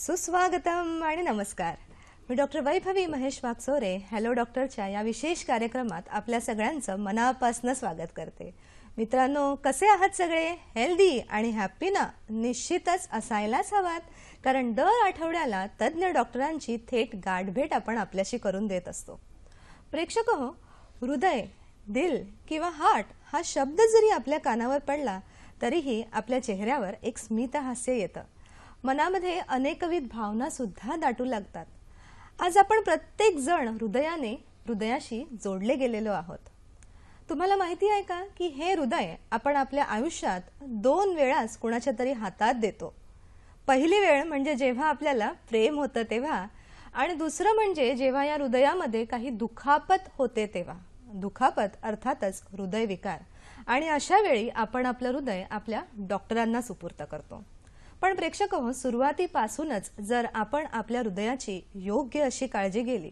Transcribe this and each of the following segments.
सुस्वागतम आणि नमस्कार. मी डॉक्टर वैभवी महेश वागचोरे हॅलो डॉक्टरच्या या विशेष कार्यक्रमात आपल्या सगळ्यांचं मनापासून स्वागत करते. मित्रांनो, कसे आहात सगळे? हेल्दी आणि हॅप्पी ना? निश्चितच असायलाच हवात, कारण दर आठवड्याला तज्ञ डॉक्टरांची थेट गाठभेट आपण आपल्याशी करून देत असतो. प्रेक्षक हो, हृदय, दिल किंवा हार्ट हा शब्द जरी आपल्या कानावर पडला तरीही आपल्या चेहऱ्यावर एक स्मित हास्य येतं. मनामध्ये अनेकविध भावना सुद्धा दाटू लागतात. आज आपण प्रत्येक जण हृदयाशी जोडले गेलेलो आहोत. तुम्हाला माहिती आहे का की हे हृदय आपण आपल्या आयुष्यात 2 वेळाच कुणाच्या तरी हातात देतो. पहिली वेळ म्हणजे जेव्हा आपल्याला प्रेम होतं तेव्हा, आणि दुसरं म्हणजे जेव्हा या हृदयामध्ये काही दुखापत होते तेव्हा. दुखापत अर्थातच हृदयविकार. आणि अशा वेळी आपण आपलं हृदय आपल्या डॉक्टरांना सुपूर्द करतो. पण प्रेक्षक हो, सुरुवातीपासूनच जर आपण आपल्या हृदयाची योग्य अशी काळजी घेतली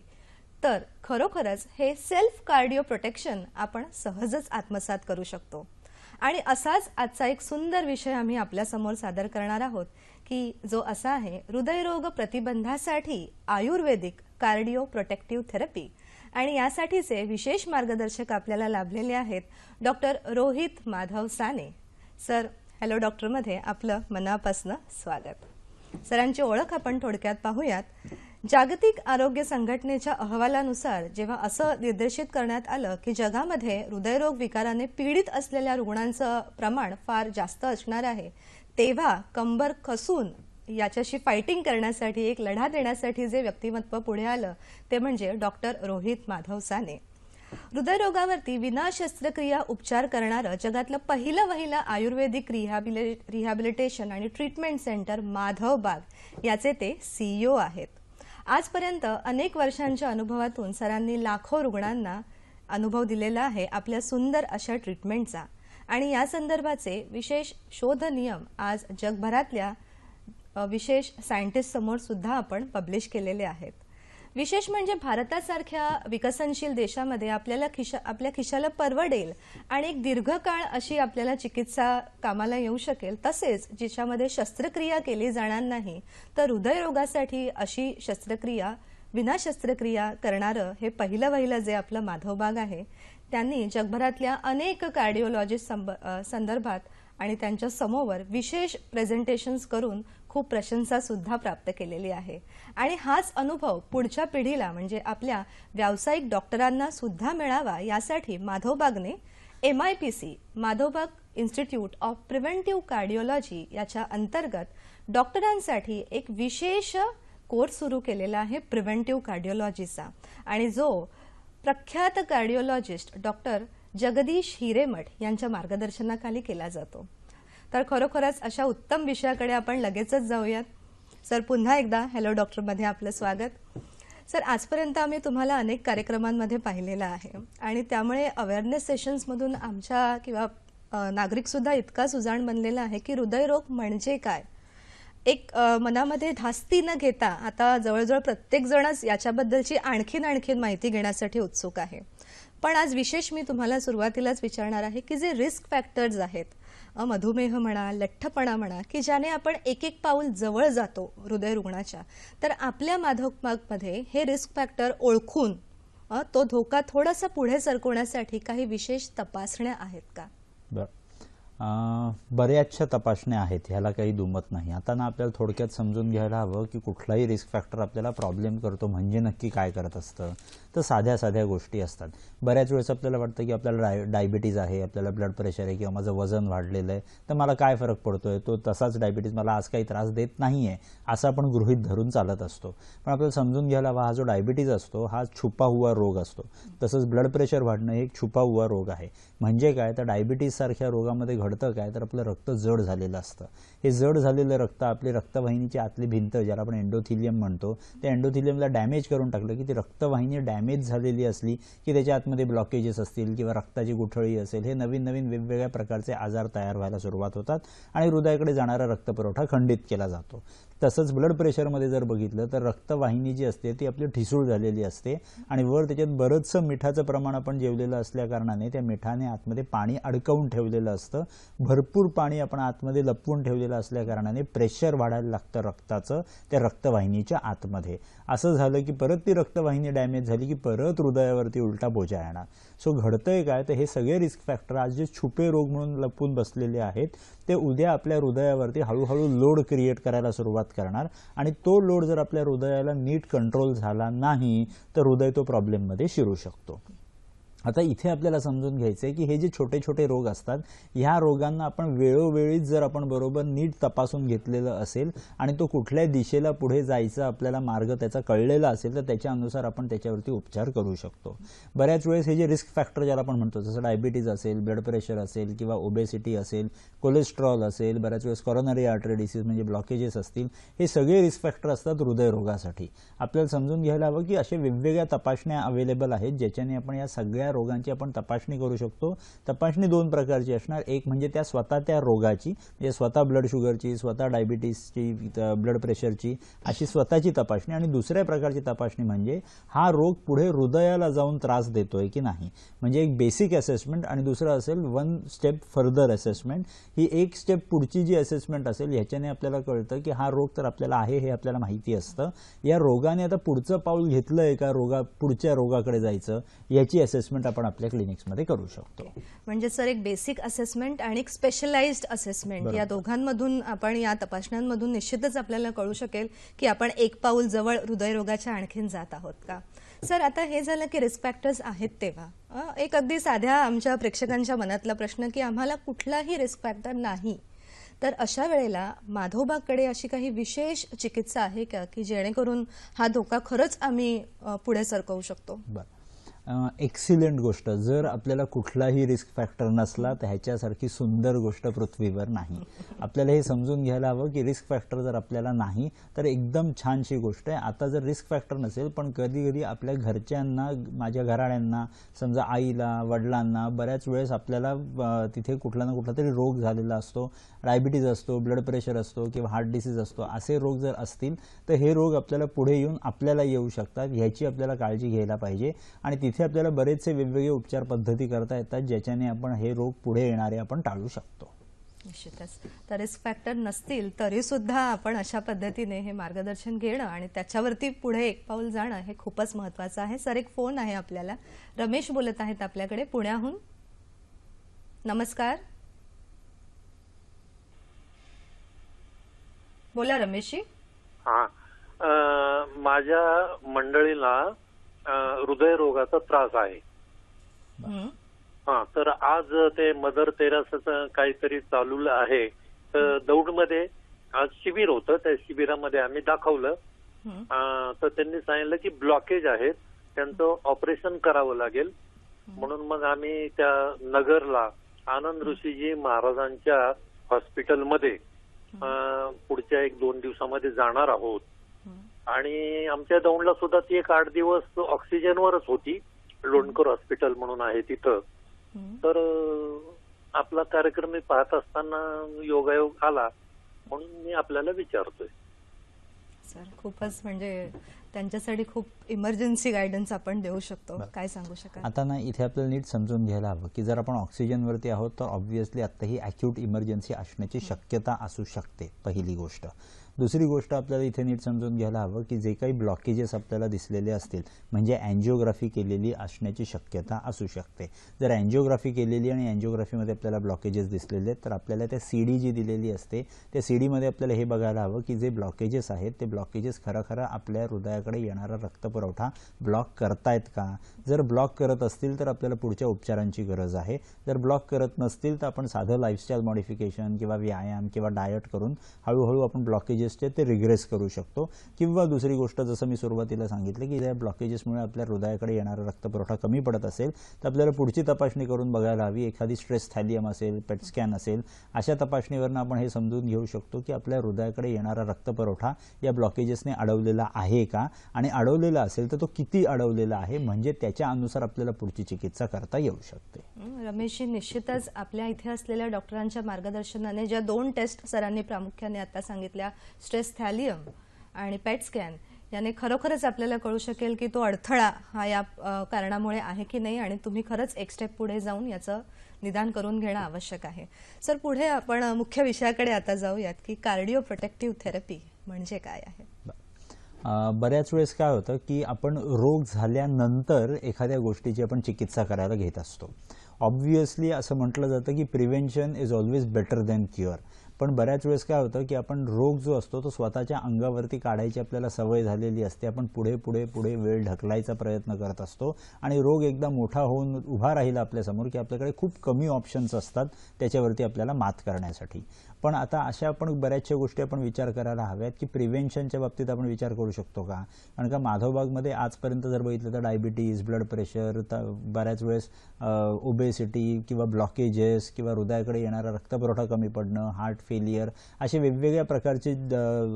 तर खरोखरच हे सेल्फ कार्डिओ प्रोटेक्शन आपण सहजच आत्मसात करू शकतो. आणि असाच आजचा एक सुंदर विषय आम्ही आपल्या समोर सादर करणार आहोत की जो असा आहे हृदयरोग प्रतिबंधासाठी आयुर्वेदिक कार्डिओ प्रोटेक्टिव्ह थेरपी. आणि यासाठीचे विशेष मार्गदर्शक आपल्याला लाभलेले आहेत doctor Rohit Madhav Sane. Sir, hello डॉक्टरमध्ये आपलं मनापासून स्वागत. सरांची ओळख आपण थोडक्यात पाहूयात. जागतिक आरोग्य संघटनेच्या अहवालानुसार जेव्हा असं निर्देशित करण्यात आलं की जगामध्ये हृदयरोग विकाराने पीडित असलेल्या रुग्णांचं प्रमाण फार जास्त असणार आहे, तेव्हा कंबर कसून याच्याशी फायटिंग करण्यासाठी, एक लढा देण्यासाठी जे व्यक्तिमत्व पुढे आलं ते म्हणजे डॉक्टर रोहित माधव साने. हृदयरोगावरती विना शस्त्रक्रिया उपचार करणारं जगातलं पहिलं आयुर्वेदिक रिहॅबिलिटेशन आणि ट्रीटमेंट सेंटर माधवबाग याचे ते CEO आहेत. आजपर्यंत अनेक वर्षांच्या अनुभवातून सरांनी लाखो रुग्णांना अनुभव दिलेला आहे आपल्या सुंदर अशा ट्रीटमेंटचा. आणि या संदर्भाचे विशेष शोध नियम आज जगभरातल्या विशेष सायंटिस्ट समोर सुद्धा आपण पब्लिश केलेले आहेत. विशेष म्हणजे भारतासारख्या विकसनशील देशामध्ये आपल्या खिशाला परवडेल आणि एक दीर्घकाळ अशी आपल्याला चिकित्सा कामाला येऊ शकेल, तसेच जिच्यामध्ये शस्त्रक्रिया केली जाणार नाही, तर हृदयरोगासाठी अशी विना शस्त्रक्रिया करणारं हे पहिलं जे आपलं माधवबाग आहे. त्यांनी जगभरातल्या अनेक कार्डिओलॉजिस्ट संदर्भात आणि त्यांच्या समोर विशेष प्रेझेंटेशन्स करून खूप प्रशंसा सुद्धा प्राप्त केलेली आहे. आणि हाच अनुभव पुढच्या पिढीला म्हणजे आपल्या व्यावसायिक डॉक्टरांना सुद्धा मिळावा यासाठी माधवबागने MIPC Madhavbaug institute of preventive cardiology याच्या अंतर्गत डॉक्टरांसाठी एक विशेष कोर्स सुरू केलेला आहे प्रिव्हेंटिव्ह कार्डिओलॉजीचा. आणि जो प्रख्यात कार्डिओलॉजिस्ट डॉक्टर जगदीश हिरेमठ यांच्या मार्गदर्शनाखाली केला जातो. तर खरोखरच अशा उत्तम विषयाकडे आपण लगेचच जाऊयात. सर, पुन्हा एकदा हॅलो डॉक्टरमध्ये आपलं स्वागत. सर, आजपर्यंत आम्ही तुम्हाला अनेक कार्यक्रमांमध्ये पाहिलेलं आहे आणि त्यामुळे अवेअरनेस सेशन्समधून आमच्या किंवा नागरिक सुद्धा इतका सुजाण बनलेला आहे की हृदयरोग म्हणजे काय, एक मनामध्ये धास्ती न घेता आता जवळजवळ प्रत्येक जणच याच्याबद्दलची आणखीन माहिती घेण्यासाठी उत्सुक आहे. पण आज विशेष मी तुम्हाला सुरुवातीलाच विचारणार आहे की जे रिस्क फॅक्टर्स आहेत, मधुमेह म्हणा, लठ्ठपणा म्हणा, की ज्याने आपण एक पाऊल जवळ जातो हृदय रुग्णाच्या, तर आपल्या माधवबागमध्ये हे रिस्क फॅक्टर ओळखून तो धोका थोडासा पुढे सरकवण्यासाठी काही विशेष तपासण्या आहेत का? बऱ्याचशा तपासण्या आहेत, ह्याला काही दुमत नाही. आता ना आपल्याला थोडक्यात समजून घ्यायला हवं की कुठलाही रिस्क फॅक्टर आपल्याला प्रॉब्लेम करतो म्हणजे नक्की काय करत असतं. तर साध्या साध्या गोष्टी असतात. बऱ्याच वेळेस आपल्याला वाटतं की आपल्याला डायबिटीज आहे, आपल्याला ब्लड प्रेशर आहे किंवा माझं वजन वाढलेलं आहे, तर मला काय फरक पडतोय, तो तसाच डायबिटीज मला आज काही त्रास देत नाही आहे असं आपण गृहीत धरून चालत असतो. पण आपल्याला समजून घ्यायला हवा, हा जो डायबिटीज असतो हा छुपा हुआ रोग असतो. तसंच ब्लड प्रेशर वाढणं हे एक छुपा हुआ रोग आहे. म्हणजे काय, तर डायबिटीज सारख्या रोगामध्ये घडतं काय, तर आपलं रक्त जड झालेलं असतं. हे जड झालेलं रक्त आपली रक्तवाहिनीची आतली भिंत, ज्याला आपण एंडोथिलियम म्हणतो, त्या एंडोथिलियमला डॅमेज करून टाकलं की ती रक्तवाहिनी डॅमेज झालेली असली की त्याच्या आतमध्ये ब्लॉकेजेस असतील किंवा रक्ताची गुठळी असेल, हे नवीन नवीन वेगवेगळ्या प्रकारचे आजार तयार व्हायला सुरुवात होतात आणि हृदयाकडे जाणारा रक्तपुरवठा खंडित केला जातो. तसंच ब्लड प्रेशरमध्ये जर बघितलं तर रक्तवाहिनी जी असते ती आपली ठिसूळ झालेली असते आणि वर त्याच्यात बरंचसं मिठाचं प्रमाण आपण जेवलेलं असल्याकारणाने त्या मिठाने आतमध्ये पाणी अडकवून ठेवलेलं असतं. भरपूर पाणी आपण आतमध्ये लपवून ठेवलेलं असल्याकारणाने प्रेशर वाढायला लागतं रक्ताचं त्या रक्तवाहिनीच्या आतमध्ये. असं झालं की परत ती रक्तवाहिनी डॅमेज झाली की परत हृदयावरती उलटा बोजा येणार. सो घडतंय काय, तर हे सगळे रिस्क फॅक्टर आज जे छुपे रोग म्हणून लपून बसलेले आहेत ते उद्या आपल्या हृदयावरती हळूहळू लोड क्रिएट करायला सुरुवात करणार आणि तो लोड जर आपल्या हृदयाला नीट कंट्रोल झाला नाही तर हृदय तो प्रॉब्लेममध्ये शिरू शकतो. आता इथे आपल्याला समजून घ्यायचं आहे की हे जे छोटे छोटे रोग असतात, ह्या रोगांना आपण वेळोवेळी जर आपण बरोबर नीट तपासून घेतलेलं असेल आणि तो कुठल्या दिशेला पुढे जायचा आपल्याला मार्ग त्याचा कळलेला असेल तर त्याच्यानुसार आपण त्याच्यावरती उपचार करू शकतो. बऱ्याच वेळेस हे जे रिस्क फॅक्टर ज्याला आपण म्हणतो, जसं डायबिटीज असेल, ब्लड प्रेशर असेल किंवा ओबेसिटी असेल, कोलेस्ट्रॉल असेल, बऱ्याच वेळेस कॉरोनरी आर्टरी डिसीज म्हणजे ब्लॉकेजेस असतील, हे सगळे रिस्क फॅक्टर असतात हृदयरोगासाठी. आपल्याला समजून घ्यायला हवं की अशा वेगवेगळ्या तपासण्या अवेलेबल आहेत ज्याच्याने आपण या सगळ्या रोगांची आपण तपासणी करू शकतो. तपासणी दोन प्रकारची असणार, एक म्हणजे त्या स्वतः त्या रोगाची, म्हणजे स्वतः ब्लड शुगरची, स्वतः डायबिटीसची, ब्लड प्रेशरची अशी स्वतःची तपासणी, आणि दुसऱ्या प्रकारची तपासणी म्हणजे हा रोग पुढे हृदयाला जाऊन त्रास देतोय की नाही, म्हणजे एक बेसिक असेसमेंट आणि दुसरं असेल वन स्टेप फर्दर असेसमेंट. ही एक स्टेप पुढची जी असेसमेंट असेल ह्याच्याने आपल्याला कळतं की हा रोग तर आपल्याला आहे हे आपल्याला माहिती असतं, या रोगाने आता पुढचं पाऊल घेतलंय का, पुढच्या रोगाकडे जायचं, याची असेसमेंट आपण आपल्या क्लिनिक्समध्ये करू शकतो. म्हणजे सर एक बेसिक असेसमेंट आणि एक स्पेशलाइज्ड असेसमेंट या दोघांमधून आपण या तपासण्यांमधून निश्चितच आपल्याला कळू शकेल की आपण एक पाऊल जवळ हृदयरोगाच्या आणखीन जात आहोत का. सर आता हे झालं की रिस्क फॅक्टर्स आहेत, तेव्हा एक अगदी साध्या आमच्या प्रेक्षकांच्या मनातला प्रश्न की आम्हाला कुठलाही रिस्क फॅक्टर नाही, तर अशा वेळेला माधवबागकडे अशी काही विशेष चिकित्सा आहे का की जेणेकरून हा धोका खरंच आम्ही पुढे सरकवू शकतो. एक्सिलेंट गोष्ट. जर आपल्याला कुठलाही रिस्क फॅक्टर नसला तर ह्याच्यासारखी सुंदर गोष्ट पृथ्वीवर नाही. आपल्याला हे समजून घ्यायला हवं की रिस्क फॅक्टर जर आपल्याला नाही तर एकदम छानशी गोष्ट आहे. आता जर रिस्क फॅक्टर नसेल पण कधी कधी आपल्या घरच्यांना, माझ्या घराण्यांना, समजा आईला, वडिलांना बऱ्याच वेळेस आपल्याला तिथे कुठला ना कुठला तरी रोग झालेला असतो, डायबिटीज असतो, ब्लड प्रेशर असतो किंवा हार्ट डिसीज असतो, असे रोग जर असतील तर हे रोग आपल्याला पुढे येऊन आपल्याला येऊ शकतात. ह्याची आपल्याला काळजी घ्यायला पाहिजे आणि तिथे आपल्याला बरेचसे वेगवेगळे उपचार पद्धती करता येतात ज्याच्याने आपण हे रोग पुढे येणारे आपण टाळू शकतो. निश्चितच. तर रिस्क फॅक्टर नसतील तरी सुद्धा आपण अशा पद्धतीने हे मार्गदर्शन घेणं आणि त्याच्यावरती पुढे एक पाऊल जाणं हे खूपच महत्त्वाचं आहे. सर एक फोन आहे आपल्याला, रमेश बोलत आहेत आपल्याकडे पुण्याहून. नमस्कार, बोला रमेशजी. हा, माझ्या मंडळीला हृदयरोगाचा त्रास आहे. हा, तर आज ते मदर तेरेसाचं काहीतरी चालू आहे, तर दौंडमध्ये आज शिबिर होतं, त्या शिबिरामध्ये आम्ही दाखवलं. तर त्यांनी सांगितलं की ब्लॉकेज आहेत, त्यांचं ऑपरेशन करावं लागेल. म्हणून मग आम्ही त्या नगरला आनंद ऋषीजी महाराजांच्या हॉस्पिटलमध्ये पुढच्या 1-2 दिवसामध्ये जाणार आहोत. आणि आमच्या दौंडला सुद्धा ती एक 8 दिवस ऑक्सिजनवरच होती, लोणकर हॉस्पिटल म्हणून आहे तिथं. तर आपला कार्यक्रम मी पाहत असताना योगायोग आला, म्हणून मी आपल्याला विचारतोय. सर खूपच म्हणजे त्यांच्यासाठी खूप इमर्जन्सी गायडन्स आपण देऊ शकतो, काय सांगू शकाल. आता ना इथे आपल्याला नीट समजून घ्यायला हवं की जर आपण ऑक्सिजनवरती आहोत तर ऑब्व्हियसली आता ही ॲक्यूट इमर्जन्सी असण्याची शक्यता असू शकते, पहिली गोष्ट. दुसरी गोष्ट आपल्याला इथे नीट समजून घ्यायला हवं की जे काही ब्लॉकेजेस आपल्याला दिसलेले असतील म्हणजे अँजिओग्राफी केलेली असण्याची शक्यता असू शकते. जर अँजिओग्राफी केलेली आणि अँजिओग्राफीमध्ये आपल्याला ब्लॉकेजेस दिसलेले आहेत तर आपल्याला त्या CD जी दिलेली असते त्या CDमध्ये आपल्याला हे बघायला हवं की जे ब्लॉकेजेस आहेत ते ब्लॉकेजेस खरं आपल्या हृदयाकडे येणारा रक्तपुरवठा ब्लॉक करतायत का. जर ब्लॉक करत असतील तर आपल्याला पुढच्या उपचारांची गरज आहे. जर ब्लॉक करत नसतील तर आपण साधं लाईफस्टाईल मॉडिफिकेशन किंवा व्यायाम किंवा डायट करून हळूहळू आपण ब्लॉकेजेसचे ते रिग्रेस करू शकतो. किंवा दुसरी गोष्ट जसं मी सुरुवातीला सांगितलं की या ब्लॉकेजेसमुळे आपल्या हृदयाकडे येणारा रक्तपुरवठा कमी पडत असेल तर आपल्याला पुढची तपासणी करून बघायला हवी. एखादी स्ट्रेस थॅलियम असेल, पेट स्कॅन असेल, अशा तपासणीवरून आपण हे समजून घेऊ शकतो की आपल्या हृदयाकडे येणारा रक्तपुरवठा या ब्लॉकेजेसने अडवलेला आहे का आणि अडवलेला असेल तर तो किती अडवलेला आहे म्हणजे त्याच्या अनुसार आपल्याला पुढची चिकित्सा करता येऊ शकते. रमेशजी, निश्चितच आपल्या इथे असलेल्या डॉक्टरांच्या मार्गदर्शनाने ज्या 2 टेस्ट सरांनी प्रामुख्याने आता सांगितल्या, स्ट्रेस थॅलियम आणि पेट स्कॅन, याने खरोखरच आपल्याला कळू शकेल की तो अडथळा हा या कारणामुळे आहे की नाही आणि तुम्ही खरंच एक स्टेप पुढे जाऊन याचं निदान करून घेणं आवश्यक आहे. सर, पुढे आपण मुख्य विषयाकडे आता जाऊयात की कार्डिओ प्रोटेक्टिव्ह थेरपी म्हणजे काय आहे. बऱ्याच वेळेस काय होतं की आपण रोग झाल्यानंतर एखाद्या गोष्टीची आपण चिकित्सा करायला घेत असतो. ऑब्व्हियसली असं म्हटलं जातं की prevention is always better than cure. पण बऱ्याच वेळेस काय होतं की आपण रोग जो असतो तो स्वतःच्या अंगावरती काढायची आपल्याला सवय झालेली असते. आपण पुढे पुढे पुढे वेळ ढकलायचा प्रयत्न करत असतो आणि रोग एकदा मोठा होऊन उभा राहिला आपल्यासमोर की आपल्याकडे खूप कमी ऑप्शन्स असतात त्याच्यावरती आपल्याला मात करण्यासाठी. पण आता अशा आपण बऱ्याचशा गोष्टी आपण विचार करायला हव्यात की प्रिव्हेन्शनच्या बाबतीत आपण विचार करू शकतो का. कारण का माधवबागमध्ये आजपर्यंत जर बघितलं तर डायबिटीज, ब्लड प्रेशर, बऱ्याच वेळेस ओबेसिटी किंवा ब्लॉकेजेस किंवा हृदयाकडे येणारा रक्तपुरवठा कमी पडणं, हार्ट फेलियर, असे वेगवेगळ्या प्रकारचे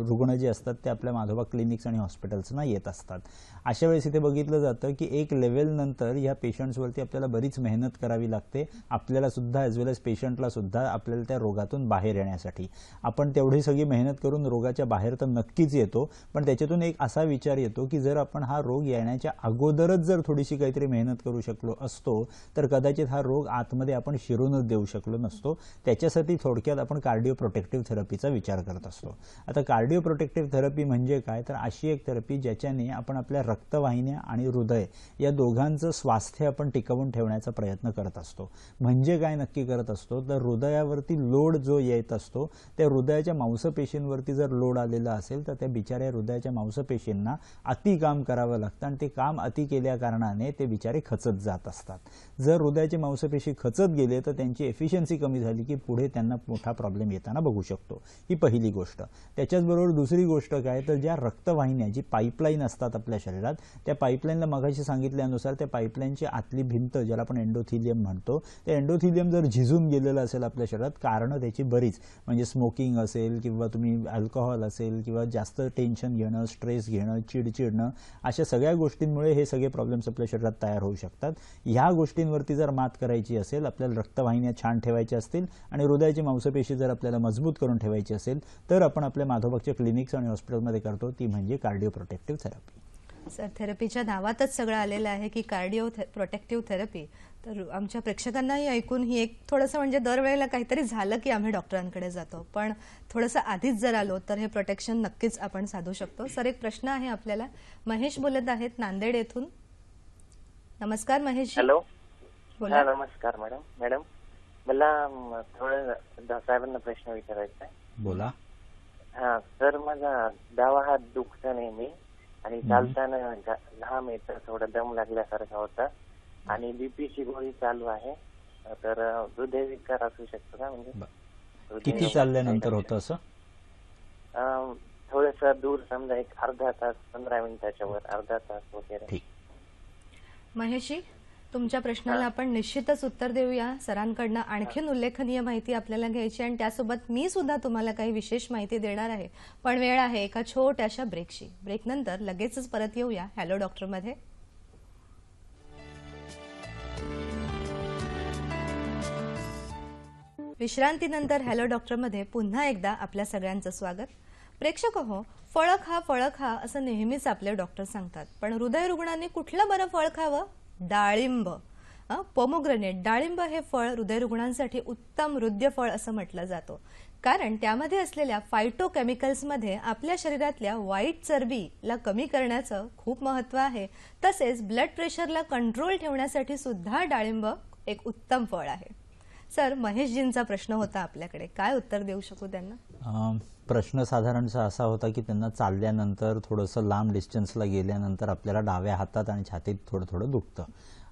रुग्ण जे असतात ते आपल्या माधवबाग क्लिनिक्स आणि हॉस्पिटल्सना येत असतात. अशा वेळेस इथे बघितलं जातं की एक लेवल नंतर ह्या पेशंट्सवरती आपल्याला बरीच मेहनत करावी लागते. आपल्याला सुद्धा ॲज वेल एज पेशंटला सुद्धा आपल्याला त्या रोगातून बाहेर येण्यासाठी. आपण तेवढी सगळी मेहनत करून रोगाच्या बाहेर तर नक्कीच येतो, पण त्याच्यातून एक असा विचार येतो की जर आपण हा रोग येण्याच्या अगोदरच जर थोडीशी काहीतरी मेहनत करू शकलो असतो तर कदाचित हा रोग आतमध्ये आपण शिरूनच देऊ शकलो नसतो. त्याच्यासाठी थोडक्यात आपण कार्डिओ प्रोटेक्टिव्ह थेरपीचा विचार करत असतो. आता कार्डिओ प्रोटेक्टिव्ह थेरपी म्हणजे काय तर अशी एक थेरपी ज्याच्याने आपण आपल्या रक्तवाहिन्या आणि हृदय या दोघांचं स्वास्थ्य आपण टिकवून ठेवण्याचा प्रयत्न करत असतो. म्हणजे काय नक्की करत असतो तर हृदयावरती लोड जो येत असतो त्या हृदयाच्या मांसपेशींवरती जर लोड आलेला असेल तर त्या बिचाऱ्या हृदयाच्या मांसपेशींना अति काम करावं लागतं आणि ते काम अति केल्या कारणाने ते बिचारे खचत जात असतात. जर हृदयाची मांसपेशी खचत गेले तर त्यांची एफिशियन्सी कमी झाली की पुढे त्यांना मोठा प्रॉब्लेम येताना बघू शकतो. ही पहिली गोष्ट. त्याच्याचबरोबर दुसरी गोष्ट काय तर ज्या रक्तवाहिन्या जी पाईपलाईन असतात आपल्या शरीरात त्या पाईपलाईनला मगाशी सांगितल्यानुसार त्या पाईपलाईनची आतली भिंत ज्याला आपण एंडोथिलियम म्हणतो त्या एंडोथिलियम जर झिजून गेलेलं असेल आपल्या शरीरात कारणं त्याची बरीच म्हणजे स्मोकिंग असेल किंवा तुम्ही अल्कोहोल असेल किंवा जास्त टेन्शन घेणं, स्ट्रेस घेणं, चिडचिडणं, अशा सगळ्या गोष्टींमुळे हे सगळे प्रॉब्लेम्स आपल्या शरीरात तयार होऊ शकतात. ह्या गोष्टींवरती जर मात करायची असेल, आपल्याला रक्तवाहिन्या छान ठेवायच्या असतील आणि हृदयाची मांसपेशी जर आपल्याला मजबूत करून ठेवायची असेल तर आपण आपल्या माधवबागच्या क्लिनिक्स आणि हॉस्पिटलमध्ये करतो ती म्हणजे कार्डिओ प्रोटेक्टिव्ह थेरपी. सर, थेरपीच्या नावातच सगळं आलेलं आहे की कार्डिओ प्रोटेक्टिव्ह थेरपी. तर आमच्या प्रेक्षकांनाही ऐकून ही एक थोडंसं म्हणजे दरवेळेला काहीतरी झालं की आम्ही डॉक्टरांकडे जातो, पण थोडंसं आधीच जर आलो तर हे प्रोटेक्शन नक्कीच आपण साधू शकतो. सर, एक प्रश्न आहे आपल्याला. महेश बोलत आहेत नांदेड येथून. नमस्कार महेश. हॅलो. बोला. नमस्कार मॅडम. मला थोडं साहेबांना प्रश्न विचारायचा आहे. बोला. हा सर, माझा डावा हात दुखता नेहमी आणि चालताना घाम येतं, थोडा दम लागल्यासारखा होता आणि बीपीची गोळी चालू आहे. तर हृदयविकार असू शकतो का? म्हणजे किती चालल्यानंतर होतं असं? थोडस दूर, समजा एक अर्धा तास, 15 मिनिटाच्या वर, अर्धा तास वगैरे. महेशजी, तुमच्या प्रश्नाला आपण निश्चितच उत्तर देऊया. सरांकडनं आणखीन उल्लेखनीय माहिती आपल्याला घ्यायची आणि त्यासोबत मी सुद्धा तुम्हाला काही विशेष माहिती देणार आहे. पण वेळ आहे एका छोट्याशा ब्रेकची. ब्रेकनंतर लगेचच परत येऊया हॅलो डॉक्टरमध्ये. विश्रांतीनंतर हॅलो डॉक्टरमध्ये पुन्हा एकदा आपल्या सगळ्यांचं स्वागत. प्रेक्षक हो, फळ खा असं नेहमीच आपले डॉक्टर सांगतात, पण हृदय रुग्णांनी कुठलं बरं फळ खावं? डाळिंब. पोमोग्रेनेट, डाळिंब हे फळ हृदयरुग्णांसाठी उत्तम हृदय फळ असं म्हटलं जातं. कारण त्यामध्ये असलेल्या फायटोकेमिकल्समध्ये आपल्या शरीरातल्या वाईट चरबीला कमी करण्याचं खूप महत्त्व आहे. तसेच ब्लड प्रेशरला कंट्रोल ठेवण्यासाठी सुद्धा डाळिंब एक उत्तम फळ आहे. सर, महेशजींचा प्रश्न होता आपल्याकडे, काय उत्तर देऊ शकू त्यांना? प्रश्न साधारणतः असा होता की त्यांना चालल्यानंतर थोडंसं लांब डिस्टन्सला गेल्यानंतर आपल्याला डाव्या हातात आणि छातीत थोडं थोडं दुखतं.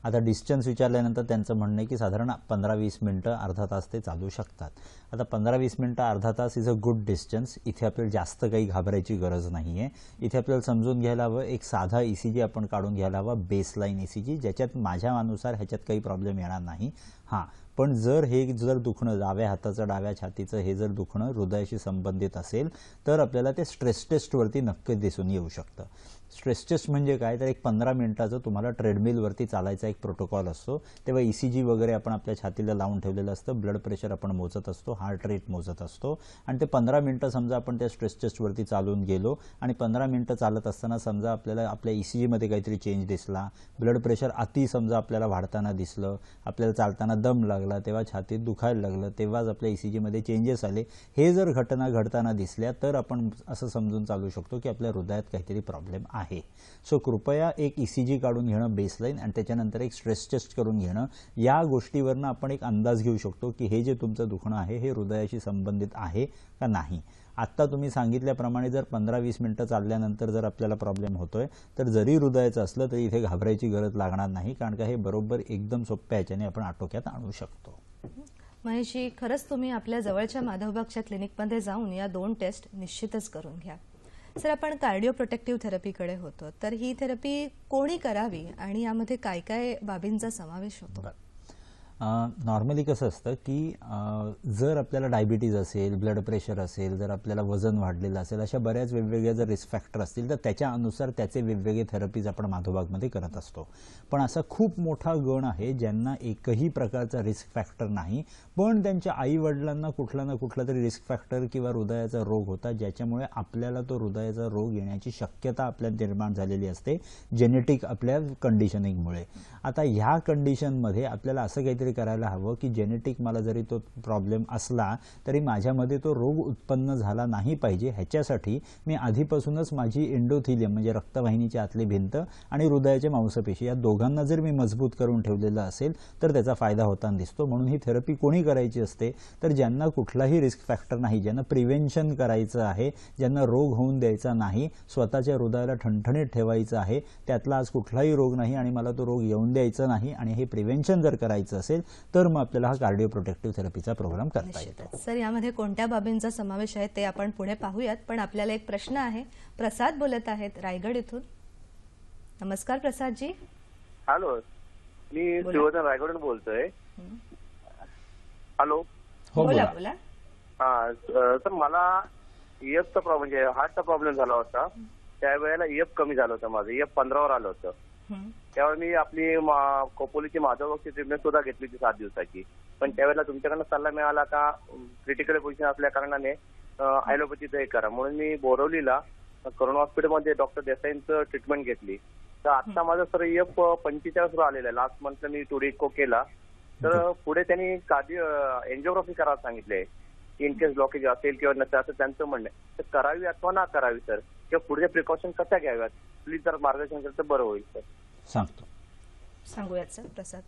आता डिस्टन्स विचारल्यानंतर त्यांचं म्हणणं आहे की साधारण 15-20 मिनटं अर्धा तास ते चालू शकतात. आता 15-20 मिनटं अर्धा तास इज अ गुड डिस्टन्स. इथे आपल्याला जास्त काही घाबरायची गरज नाही आहे. इथे आपल्याला समजून घ्यायला हवं, एक साधा ECG आपण काढून घ्यायला हवा, बेसलाईन ECG, ज्याच्यात माझ्यानुसार ह्याच्यात काही प्रॉब्लेम येणार नाही. पण जर दुखणं डाव्या हाताचं डाव्या छातीचं हे जर दुखणं हृदयाशी संबंधित असेल तर आपल्याला ते स्ट्रेस टेस्टवरती नक्की दिसून येऊ शकतं. स्ट्रेस टेस्ट म्हणजे काय, तर एक 15 मिनिटाचं तुम्हाला ट्रेडमिलवरती चालायचा एक प्रोटोकॉल असतो. तेव्हा ECG वगैरे आपण आपल्या छातीला लावून ठेवलेलं असतं, ब्लड प्रेशर आपण मोजत असतो, हार्ट रेट मोजत असतो आणि ते 15 मिनिटं समजा आपण त्या स्ट्रेस टेस्टवरती चालून गेलो आणि 15 मिनिटं चालत असताना समजा आपल्याला आपल्या ECGमध्ये काहीतरी चेंज दिसला, ब्लड प्रेशर अति समजा आपल्याला वाढताना दिसलं, आपल्याला चालताना दम लागला, तेव्हा छातीत दुखायला लागलं, तेव्हाच आपल्या ECGमध्ये चेंजेस आले, हे जर घटना घडताना दिसल्या तर आपण असं समजून चालू शकतो की आपल्या हृदयात काहीतरी प्रॉब्लेम आहे. सो कृपया एक ECG काढून घेणं बेसलाईन आणि त्याच्यानंतर एक स्ट्रेस टेस्ट करून घेणं, या गोष्टीवरनं आपण एक अंदाज घेऊ शकतो की हे जे तुमचं दुखणं आहे हे हृदयाशी संबंधित आहे का नाही. आत्ता तुम्ही सांगितल्याप्रमाणे जर 15-20 मिनिटं चालल्यानंतर जर आपल्याला प्रॉब्लेम होतोय तर जरी हृदयाचं असलं तरी इथे घाबरायची गरज लागणार नाही, कारण का हे बरोबर एकदम सोप्या ह्याच्याने आपण आटोक्यात आणू शकतो. महेशजी, खरंच तुम्ही आपल्या जवळच्या माधवबागच्या क्लिनिकमध्ये जाऊन या 2 टेस्ट निश्चितच करून घ्या. सर, आपण कार्डिओ प्रोटेक्टिव्ह थेरपीकडे होतो, तर ही थेरपी कोणी करावी आणि यामध्ये काय काय बाबींचा समावेश होतो? नॉर्मली कसं असतं की जर आपल्याला डायबिटीज असेल, ब्लड प्रेशर असेल, जर आपल्याला वजन वाढलेलं असेल, अशा बऱ्याच वेगवेगळ्या जर रिस्क फॅक्टर असतील तर त्याच्या अनुसार त्याचे वेगवेगळे थेरपीज आपण माधवबागमध्ये करत असतो. पण असा खूप मोठा गण आहे ज्यांना एकही प्रकारचा रिस्क फॅक्टर नाही, पण त्यांच्या आईवडिलांना कुठला ना कुठला तरी रिस्क फॅक्टर किंवा हृदयाचा रोग होता, ज्याच्यामुळे आपल्याला तो हृदयाचा रोग येण्याची शक्यता आपल्याला निर्माण झालेली असते जेनेटिक आपल्या कंडिशनिंगमुळे. आता ह्या कंडिशनमध्ये आपल्याला असं काहीतरी करायला हवं की जेनेटिक मला जरी तो प्रॉब्लेम असला तरी माझ्यामध्ये तो रोग उत्पन्न झाला नाही पाहिजे. ह्याच्यासाठी मी आधीपासूनच माझी एंडोथिलियम म्हणजे रक्तवाहिनीची आतली भिंत आणि हृदयाच्या मांसपेशी या दोघांना जर मी मजबूत करून ठेवलेलं असेल तर त्याचा फायदा होताना दिसतो. म्हणून ही थेरपी कोणी करायची असते, तर ज्यांना कुठलाही रिस्क फॅक्टर नाही, ज्यांना प्रिव्हेन्शन करायचं आहे, ज्यांना रोग होऊन द्यायचा नाही, स्वतःच्या हृदयाला ठणठणीत ठेवायचं आहे, त्यातला आज कुठलाही रोग नाही आणि मला तो रोग येऊन द्यायचा नाही आणि हे प्रिव्हेन्शन जर करायचं असेल तर मग आपल्याला हा कार्डिओ प्रोटेक्टिव्ह थेरपीचा प्रोग्राम करता येतो. सर, यामध्ये कोणत्या बाबींचा समावेश आहे ते आपण पुढे पाहूयात, पण आपल्याला एक प्रश्न आहे. प्रसाद बोलत आहेत रायगड इथून. नमस्कार प्रसादजी. हॅलो, मी शिवधन रायगडून बोलतोय. हॅलो, बोला बोला. सर, मला EFचा प्रॉब्लेम म्हणजे हार्टचा प्रॉब्लेम झाला होता. त्यावेळेला EF कमी झालं होतं, माझं EF 15वर आलं होतं. त्यावेळी मी आपली खोपोलीची माधवबागची ट्रीटमेंट सुद्धा घेतली होती 7 दिवसाची. पण त्यावेळेला तुमच्याकडनं सल्ला मिळाला का क्रिटिकल पोझिशन असल्या कारणाने ॲलोपॅथीचं हे करा, म्हणून मी बोरवलीला करोना हॉस्पिटलमध्ये डॉक्टर देसाईंचं ट्रीटमेंट घेतली. तर आता माझं सर EF 45वर आलेलं आहे. लास्ट मंथला मी टुडे इको केला, तर पुढे त्यांनी एन्जिओग्राफी करायला सांगितले. इन केस ब्लॉकेज असेल किंवा नसेल असं त्यांचं म्हणणं आहे. तर करावी अथवा ना करावी सर, किंवा पुढच्या प्रिकॉशन कशा घ्याव्यात, प्लीज जर मार्गदर्शन केलं तर बरं होईल सर. सांगूयात सर प्रसाद.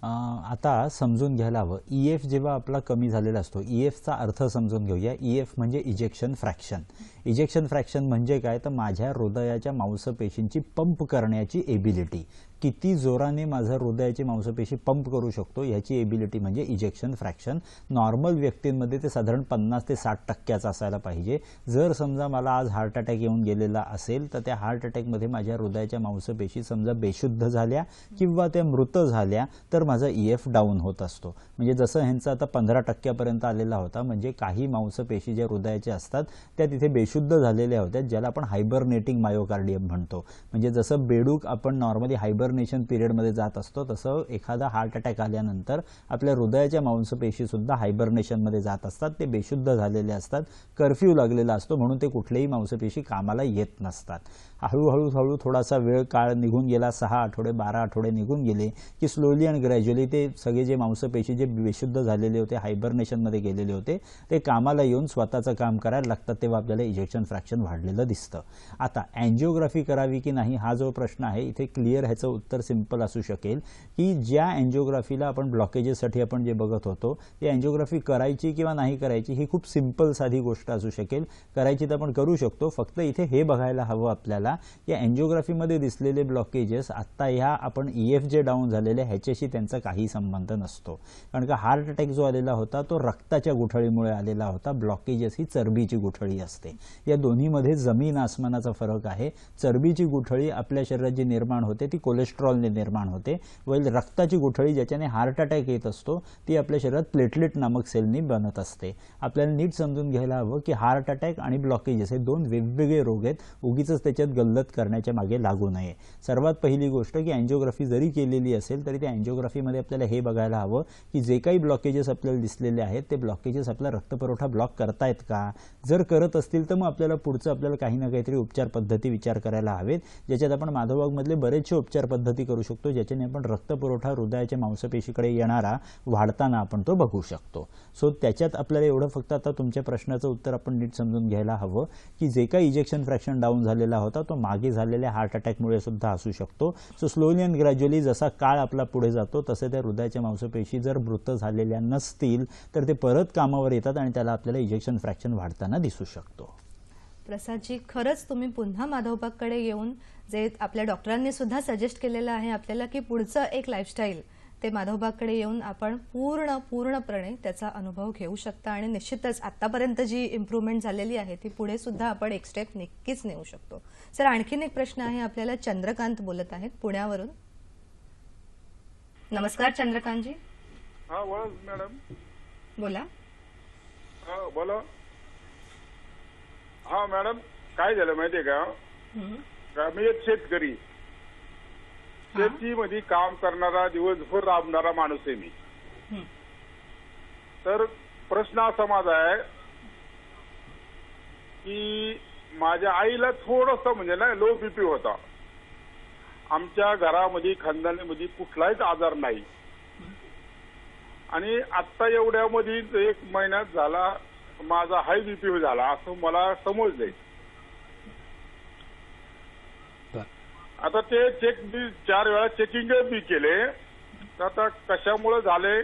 आता समजून घ्यायला हवं, EF जेव्हा आपला कमी झालेला असतो, EFचा अर्थ समजून घेऊया. EF म्हणजे इजेक्शन फ्रॅक्शन. इजेक्शन फ्रॅक्शन म्हणजे काय, तर माझ्या हृदयाच्या मांसपेशींची पंप करण्याची एबिलिटी, किती जोराने माझा हृदयाची मांसपेशी पंप करू शकतो याची एबिलिटी म्हणजे इजेक्शन फ्रॅक्शन. नॉर्मल व्यक्तींमध्ये ते साधारण 50 ते 60% असायला पाहिजे. जर समजा मला आज हार्ट अटॅक येऊन गेलेला असेल तर त्या हार्ट अटॅकमध्ये माझ्या हृदयाच्या मांसपेशी समजा बेशुद्ध झाल्या किंवा त्या मृत झाल्या तर माझा EF डाऊन होत असतो. म्हणजे जसं ह्यांचा आता 15% आलेला होता, म्हणजे काही मांसपेशी ज्या हृदयाच्या असतात त्या तिथे बेशुद्ध झालेल्या होत्या, ज्याला आपण हायबरनेटिंग मायोकार्डियम म्हणतो. म्हणजे जसं बेडूक आपण नॉर्मली हायबरनेट हायबरनेशन पिरियडमध्ये जात असतो तसं एखादा हार्ट अटॅक आल्यानंतर आपल्या हृदयाच्या मांसपेशी सुद्धा हायबरनेशनमध्ये जात असतात. ते बेशुद्ध झालेले असतात, कर्फ्यू लागलेला असतो, म्हणून ते कुठलेही मांसपेशी कामाला येत नसतात. हळूहळू थोडासा वेळ काळ निघून गेला, 6 आठवडे 12 आठवडे निघून गेले की स्लोली अँड ग्रॅज्युअली ते सगळे जे मांसपेशी जे बेशुद्ध झालेले होते, हायबरनेशनमध्ये गेलेले होते, ते कामाला येऊन स्वतःचं काम करायला लागतात. तेव्हा आपल्याला इजेक्शन फ्रॅक्शन वाढलेलं दिसतं. आता अँजिओग्राफी करावी की नाही हा जो प्रश्न आहे, इथे क्लिअर ह्याचं उत्तर सिंपल असू शकेल की ज्या अँजिओग्राफीला आपण ब्लॉकेजेससाठी आपण जे बघत होतो ती अँजिओग्राफी करायची किंवा नाही करायची ही खूप सिंपल साधी गोष्ट असू शकेल. करायची तर आपण करू शकतो. फक्त इथे हे बघायला हवं आपल्याला या अँजिओग्राफीमध्ये दिसलेले ब्लॉकेजेस आत्ता ह्या आपण EF जे डाऊन झालेले ह्याच्याशी त्यांचा काही संबंध नसतो. कारण का हार्ट अटॅक जो आलेला होता तो रक्ताच्या गुठळीमुळे आलेला होता. ब्लॉकेजेस ही चरबीची गुठळी असते. या दोन्हीमध्ये जमीन आसमानाचा फरक आहे. चरबीची गुठळी आपल्या शरीरात जी निर्माण होते ती कोलेस्ट्रॉलने निर्माण होते, वैल रक्ताची गुठळी ज्याच्याने हार्ट अटॅक येत असतो ती आपल्या शरीरात प्लेटलेट नामक सेलनी बनत असते. आपल्याला नीट समजून घ्यायला हवं की हार्ट अटॅक आणि ब्लॉकेजेस हे दोन वेगवेगळे रोग आहेत. उगीच त्याच्यात गल्लत करण्याच्या मागे लागू नये. सर्वात पहिली गोष्ट की अँजिओग्राफी जरी केलेली असेल तरी त्या अँजिओग्राफीमध्ये आपल्याला हे बघायला हवं की जे काही ब्लॉकेजेस आपल्याला दिसलेले आहेत ते ब्लॉकेजेस आपला रक्तपुरवठा ब्लॉक करतायत का. जर करत असतील तर मग आपल्याला पुढचं आपल्याला काही ना काहीतरी उपचार पद्धती विचार करायला हवेत, ज्याच्यात आपण माधवबागमधले बरेचसे उपचार पद्धती करू शकतो, ज्याच्याने आपण रक्तपुरवठा हृदयाच्या मांसपेशीकडे येणारा वाढताना आपण तो बघू शकतो. सो त्याच्यात आपल्याला एवढं फक्त आता तुमच्या प्रश्नाचं उत्तर आपण नीट समजून घ्यायला हवं की जे काही इजेक्शन फ्रॅक्शन डाऊन झालेला होता तो मागे झालेल्या हार्ट अटॅकमुळे सुद्धा असू शकतो. सो स्लोली अँड ग्रॅज्युअली जसा काळ आपला पुढे जातो तसे त्या हृदयाच्या मांसपेशी जर मृत झालेल्या नसतील तर ते परत कामावर येतात आणि त्याला आपल्याला इजेक्शन फ्रॅक्शन वाढताना दिसू शकतो. प्रसादजी, खरंच तुम्ही पुन्हा माधवबागकडे येऊन जे आपल्या डॉक्टरांनी सुद्धा सजेस्ट केलेलं आहे आपल्याला की पुढचं एक लाईफस्टाईल ते माधवबागकडे येऊन आपण पूर्णपणे त्याचा अनुभव घेऊ शकता आणि निश्चितच आतापर्यंत जी इम्प्रूव्हमेंट झालेली आहे ती पुढे सुद्धा आपण एक स्टेप नक्कीच नेऊ शकतो. सर, आणखीन एक प्रश्न आहे आपल्याला. चंद्रकांत बोलत आहेत पुण्यावरून. नमस्कार चंद्रकांतजी. हा बोला मॅडम. बोला. हा बोला. हा मॅडम, काय झालं माहितीये का, मी एक शेतकरी, शेतीमध्ये काम करणारा, दिवसभर राबणारा माणूस आहे मी. तर प्रश्न असा माझा आहे की माझ्या आईला थोडस म्हणजे ना लो बीपी होता. आमच्या घरामध्ये खानदानीमध्ये कुठलाच आजार नाही आणि आता एवढ्यामध्ये 1 महिन्यात झाला माझा हाय बीपी झाला असं मला समजलंय. आता ते चेक बी 4 वेळा चेकिंग बी केले. आता कशामुळे झाले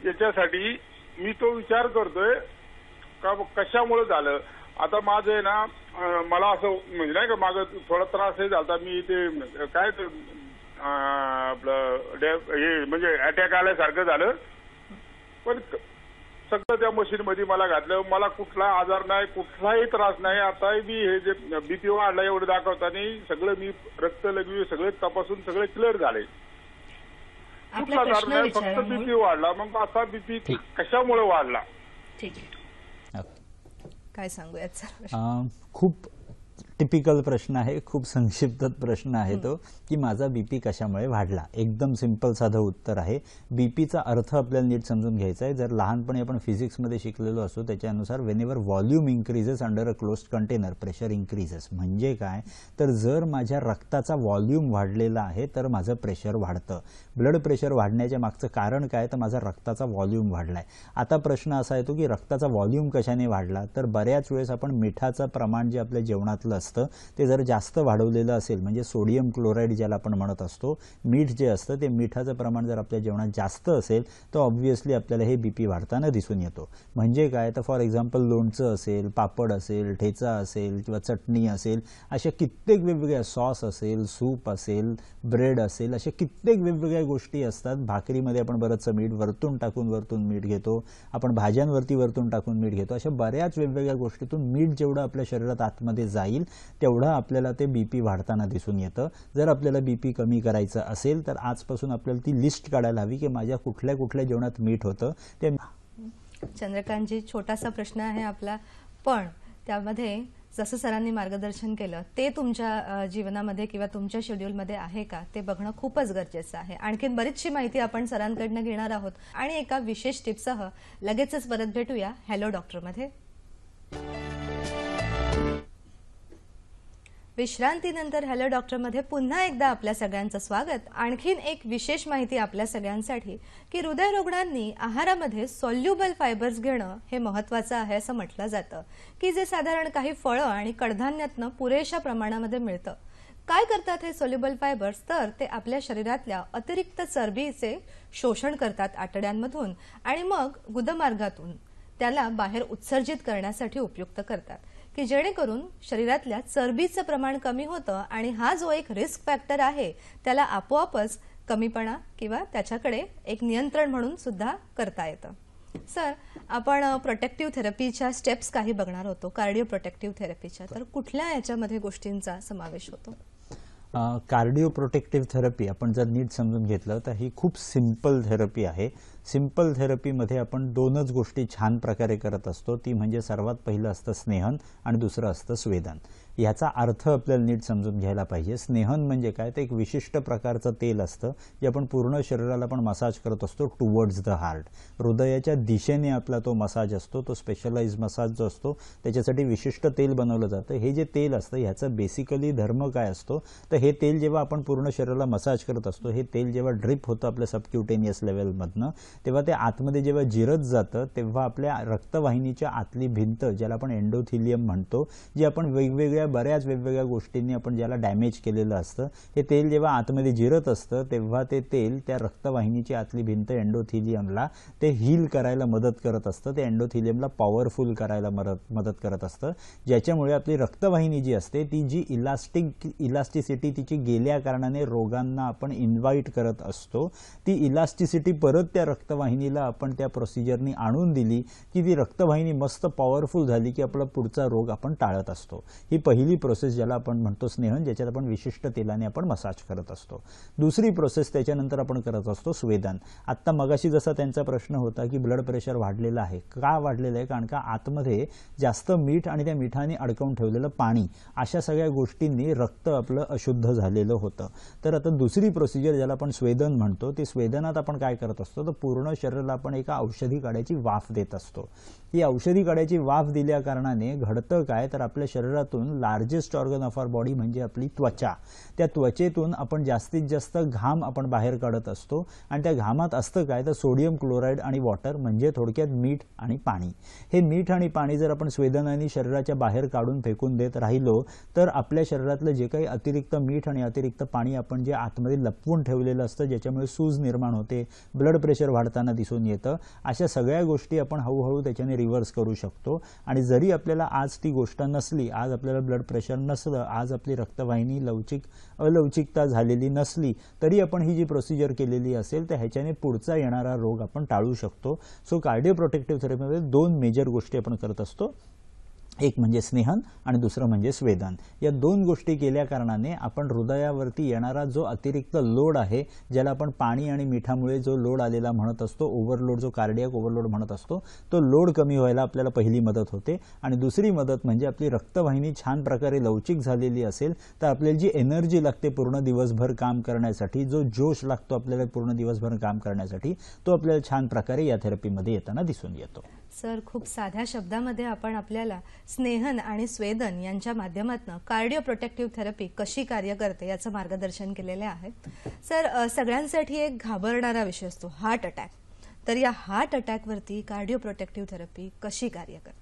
याच्यासाठी मी तो विचार करतोय का कशामुळे झालं. आता माझं आहे ना, मला असं म्हणजे नाही का मागं थोडा त्रास हे झाला. मी ते काय आपलं हे म्हणजे अटॅक आल्यासारखं झालं, पण सगळं त्या मशीनमध्ये मला घातलं. मला कुठला आजार नाही, कुठलाही त्रास नाही. आता मी हे जे बीपी वाढला एवढं दाखवताना सगळं मी रक्त लघवी सगळे तपासून सगळे क्लिअर झाले. कुठला आजार नाही, फक्त बीपी वाढला. मग असा बीपी कशामुळे वाढला? ठीक आहे, काय सांगूयात सर? खूप टिपिकल प्रश्न आहे, खूप संक्षिप्त प्रश्न आहे तो की माझा बीपी कशामुळे वाढला. एकदम सिंपल साधं उत्तर आहे. बीपीचा अर्थ आपल्याला नीट समजून घ्यायचा आहे. जर लहानपणी आपण फिजिक्समध्ये शिकलेलो असतो त्याच्यानुसार whenever volume increases under a closed container pressure increases. म्हणजे काय, तर जर माझ्या रक्ताचा व्हॉल्यूम वाढलेला आहे तर माझं प्रेशर वाढतं. ब्लड प्रेशर वाढण्याच्या मागचं कारण काय, तर माझा रक्ताचा व्हॉल्यूम वाढलाय. आता प्रश्न असा येतो की रक्ताचा व्हॉल्यूम कशाने वाढला, तर बऱ्याच वेळेस आपण मिठाचं प्रमाण जे आपल्या जेवणातलं असतं ते जर जास्त वाढवलेलं असेल, म्हणजे सोडियम क्लोराईड ज्याला आपण म्हणत असतो, मीठ जे असतं ते मिठाचं प्रमाण जर आपल्या जेवणात जास्त असेल तर ऑब्व्हियसली आपल्याला हे बीपी वाढताना दिसून येतो. म्हणजे काय, तर फॉर एक्झाम्पल लोणचं असेल, पापड असेल, ठेचा असेल किंवा चटणी असेल, अशा कित्येक वेगवेगळ्या सॉस असेल, सूप असेल, ब्रेड असेल, अशा कित्येक वेगवेगळ्या गोष्टी असतात. भाकरीमध्ये आपण बरंचसं मीठ वरतून मीठ घेतो, आपण भाज्यांवरती वरतून टाकून मीठ घेतो. अशा बऱ्याच वेगवेगळ्या गोष्टीतून मीठ जेवढं आपल्या शरीरात आतमध्ये जाईल तेवढं आपल्याला ते बीपी वाढताना दिसून येतं. जर आपल्याला बीपी कमी करायचं असेल तर आजपासून आपल्याला ती लिस्ट काढायला हवी की माझ्या कुठल्या कुठल्या जेवणात मीठ होतं ते. चंद्रकांतजी, छोटासा प्रश्न आहे आपला, पण त्यामध्ये जसं सरांनी मार्गदर्शन केलं ते तुमच्या जीवनामध्ये किंवा तुमच्या शेड्यूलमध्ये आहे का ते बघणं खूपच गरजेचं आहे. आणखीन बरीचशी माहिती आपण सरांकडनं घेणार आहोत आणि एका विशेष टिपसह लगेचच परत भेटूया हॅलो डॉक्टरमध्ये. विश्रांतीनंतर हॅलो डॉक्टरमध्ये पुन्हा एकदा आपल्या सगळ्यांचं स्वागत. आणखीन एक विशेष माहिती आपल्या सगळ्यांसाठी की हृदयरोगांनी आहारामध्ये सॉल्युबल फायबर्स घेणं हे महत्त्वाचं आहे असं म्हटलं जातं की जे साधारण काही फळं आणि कडधान्यातनं पुरेशा प्रमाणामध्ये मिळतं. काय करतात हे सॉल्युबल फायबर्स तर ते आपल्या शरीरातल्या अतिरिक्त चरबीचे शोषण करतात आतड्यांमधून आणि मग गुदमार्गातून त्याला बाहेर उत्सर्जित करण्यासाठी उपयुक्त करतात की जेणेकरून शरीरातल्या चरबीचं प्रमाण कमी होतं आणि हा जो एक रिस्क फॅक्टर आहे त्याला आपोआपच कमीपणा किंवा त्याच्याकडे एक नियंत्रण म्हणून सुद्धा करता येतं. सर, आपण प्रोटेक्टिव्ह थेरपीच्या स्टेप्स काही बघणार होतो, कार्डिओ प्रोटेक्टिव्ह थेरपीच्या, तर कुठल्या याच्यामध्ये गोष्टींचा समावेश होतो? कार्डिओ प्रोटेक्टिव्ह थेरपी आपण जर नीट समजून घेतलं तर ही खूप सिंपल थेरपी आहे. सिंपल थेरपीमध्ये आपण दोनच गोष्टी छान प्रकारे करत असतो, ती म्हणजे सर्वात पहिलं असतं स्नेहन आणि दुसरं असतं स्वेदन. याचा अर्थ आपल्याला नीट समजून घ्यायला पाहिजे. स्नेहन म्हणजे काय, ते एक विशिष्ट प्रकारचं तेल असतं जे आपण पूर्ण शरीराला पण मसाज करत असतो टुवर्ड्स द हार्ट. हृदयाच्या दिशेने आपला तो मसाज असतो, तो स्पेशलाइज मसाज जो असतो त्याच्यासाठी विशिष्ट तेल बनवलं जातं. हे जे तेल असतं ह्याचा बेसिकली धर्म काय असतो तर हे तेल जेव्हा आपण पूर्ण शरीराला मसाज करत असतो, हे तेल जेव्हा ड्रिप होतं आपल्या सबक्युटेनियस लेवलमधनं, तेव्हा ते आतमध्ये जेव्हा जिरत जातं तेव्हा आपल्या रक्तवाहिनीच्या आतली भिंत ज्याला आपण एंडोथिलियम म्हणतो, जी आपण बऱ्याच वेगवेगळ्या गोष्टींनी आपण ज्याला डॅमेज केलेलं असतं, हे तेल जेव्हा आतमध्ये जिरत असतं तेव्हा ते तेल त्या रक्तवाहिनीची आतली भिंत एंडोथिलियमला ते हील करायला मदत करत असतं, ते एंडोथिलियमला पॉवरफुल करायला मदत करत असतं, ज्याच्यामुळे आपली रक्तवाहिनी जी असते ती जी इलास्टिसिटी तिची गेल्या कारणाने रोगांना आपण इन्व्हाइट करत असतो, ती इलास्टिसिटी परत त्या रक्तवाहिनीला आपण त्या प्रोसिजरनी आणून दिली की ती रक्तवाहिनी मस्त पॉवरफुल झाली की आपला पुढचा रोग आपण टाळत असतो. ही पहिली प्रोसेस ज्याला आपण म्हणतो स्नेहन, ज्याच्यात आपण विशिष्ट तेलाने आपण मसाज करत असतो. दुसरी प्रोसेस त्याच्यानंतर आपण करत असतो स्वेदन. आत्ता मगाशी जसा त्यांचा प्रश्न होता की ब्लड प्रेशर वाढलेलं आहे, का वाढलेलं आहे, कारण का आतमध्ये जास्त मीठ आणि त्या मिठाने अडकवून ठेवलेलं पाणी, अशा सगळ्या गोष्टींनी रक्त आपलं अशुद्ध झालेलं होतं. तर आता दुसरी प्रोसिजर ज्याला आपण स्वेदन म्हणतो, ते स्वेदनात आपण काय करत असतो तर पूर्ण शरीराला आपण एका औषधी काड्याची वाफ देत असतो. ही औषधी काड्याची वाफ दिल्या कारणाने घडतं काय तर आपल्या शरीरातून largest organ of our body म्हणजे आपली त्वचा, त्या त्वचेतून आपण जास्तीत जास्त घाम आपण बाहेर काढत असतो आणि त्या घामात असतं काय तर सोडियम क्लोराईड आणि वॉटर, म्हणजे थोडक्यात मीठ आणि पाणी. हे मीठ आणि पाणी जर आपण स्वेदनाने शरीराच्या बाहेर काढून फेकून देत राहिलो तर आपल्या शरीरातलं जे काही अतिरिक्त मीठ आणि अतिरिक्त पाणी आपण जे आतमध्ये लपवून ठेवलेलं असतं, ज्याच्यामुळे सूज निर्माण होते, ब्लड प्रेशर वाढताना दिसून येतं, अशा सगळ्या गोष्टी आपण हळूहळू त्याच्याने रिव्हर्स करू शकतो. आणि जरी आपल्याला आज ती गोष्ट नसली, आज आपल्याला ब्लड प्रेशर नसलं, आज आपली रक्तवाहिनी अलवचिकता झालेली नसली, तरी आपण ही जी प्रोसिजर केलेली असेल तर ह्याच्याने पुढचा येणारा रोग आपण टाळू शकतो. सो कार्डिओ प्रोटेक्टिव्ह थेरपीमध्ये दोन मेजर गोष्टी आपण करत असतो, एक म्हणजे स्नेहन आणि दुसरं म्हणजे स्वेदन. या दोन गोष्टी केल्या कारणाने आपण हृदयावरती येणारा जो अतिरिक्त लोड आहे, ज्याला आपण पाणी आणि मिठामुळे जो लोड आलेला म्हणत असतो, ओव्हरलोड, जो कार्डियाक ओव्हरलोड म्हणत असतो, तो लोड कमी व्हायला आपल्याला पहिली मदत होते. आणि दुसरी मदत म्हणजे आपली रक्तवाहिनी छान प्रकारे लवचिक झालेली असेल तर आपल्याला जी एनर्जी लागते पूर्ण दिवसभर काम करण्यासाठी, जो जोश लागतो आपल्याला पूर्ण दिवसभर काम करण्यासाठी, तो आपल्याला छान प्रकारे या थेरपीमध्ये येताना दिसून येतो. सर, खूप साध्या शब्दामध्ये आपण आपल्याला स्नेहन आणि स्वेदन यांच्या माध्यमातून कार्डिओ प्रोटेक्टिव्ह थेरपी कशी कार्य करते याचं मार्गदर्शन केलेले आहे. सर, सगळ्यांसाठी एक घाबरणारा विषय असतो हार्ट अटॅक. तर या हार्ट अटॅकवरती कार्डिओ प्रोटेक्टिव्ह थेरपी कशी कार्य करते?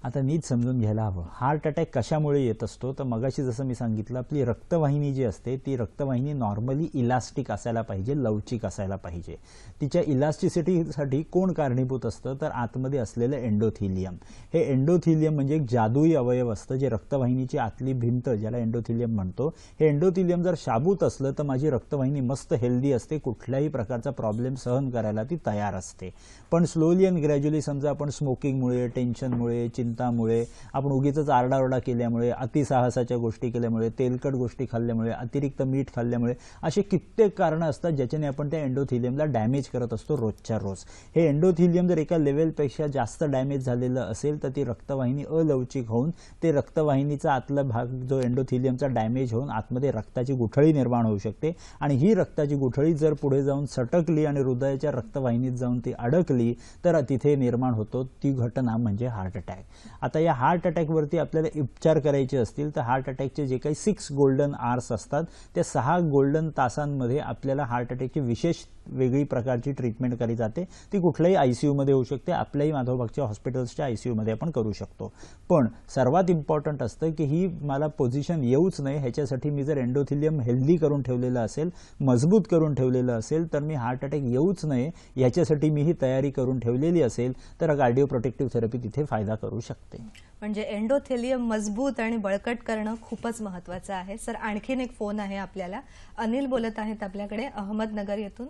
आता नीट समजून घ्यायला हवं. हार्ट अटॅक कशामुळे येत असतो तर मगाशी जसं मी सांगितलं, आपली रक्तवाहिनी जी असते ती रक्तवाहिनी नॉर्मली इलास्टिक असायला पाहिजे, लवचिक असायला पाहिजे. तिच्या इलास्टिसिटीसाठी कोण कारणीभूत असतं तर आतमध्ये असलेलं एंडोथिलियम. हे एंडोथिलियम म्हणजे एक जादुई अवयव असतं जे रक्तवाहिनीची आतली भिंत, ज्याला एंडोथिलियम म्हणतो, हे एंडोथिलियम जर शाबूत असलं तर माझी रक्तवाहिनी मस्त हेल्दी असते, कुठल्याही प्रकारचा प्रॉब्लेम सहन करायला ती तयार असते. पण स्लोली अँड ग्रॅज्युअली समजा आपण स्मोकिंगमुळे, टेन्शनमुळे, चिंतामुळे, आपण उगीच आरडाओरडा केल्यामुळे, अतिसाहसाच्या गोष्टी केल्यामुळे, तेलकट गोष्टी खाल्ल्यामुळे, अतिरिक्त मीठ खाल्ल्यामुळे असे कित्येक कारणं असतात ज्याच्याने आपण त्या एंडोथिलियमला डॅमेज करत असतो रोजच्या रोज. हे एंडोथिलियम जर एका लेवलपेक्षा जास्त डॅमेज झालेलं असेल तर ती रक्तवाहिनी अलवचिक होऊन ते रक्तवाहिनीचा आतला भाग जो एंडोथिलियमचा डॅमेज होऊन आतमध्ये रक्ताची गुठळी निर्माण होऊ शकते आणि ही रक्ताची गुठळी जर पुढे जाऊन सटकली आणि हृदयाच्या रक्तवाहिनीत जाऊन ती अडकली तर तिथे निर्माण होतो ती घटना म्हणजे हार्ट अटॅक. आता या हार्ट अटॅकवरती आपल्याला उपचार करायचे असतील तर हार्ट अटॅकचे जे काही 6 गोल्डन आवर्स असतात त्या 6 गोल्डन तासांमध्ये आपल्याला हार्ट अटॅकची विशेष वेगळी प्रकारची ट्रीटमेंट केली जाते. ती कुठल्याही ICU मध्ये होऊ शकते, आपल्याही माधवबागच्या हॉस्पिटल्सच्या ICU मध्ये आपण करू शकतो. पण सर्वात इम्पॉर्टंट असतं की ही मला पोझिशन येऊच नये, ह्याच्यासाठी मी जर एंडोथिलियम हेल्दी करून ठेवलेलं असेल, मजबूत करून ठेवलेलं असेल, तर मी हार्ट अटॅक येऊच नये याच्यासाठी मी ही तयारी करून ठेवलेली असेल तर कार्डिओ प्रोटेक्टिव्ह थेरपी तिथे फायदा करू शकते. म्हणजे एंडोथेलियम मजबूत आणि बळकट करणं खूपच महत्त्वाचं आहे. सर, आणखीन एक फोन आहे आपल्याला. अनिल बोलत आहेत आपल्याकडे अहमदनगर येथून.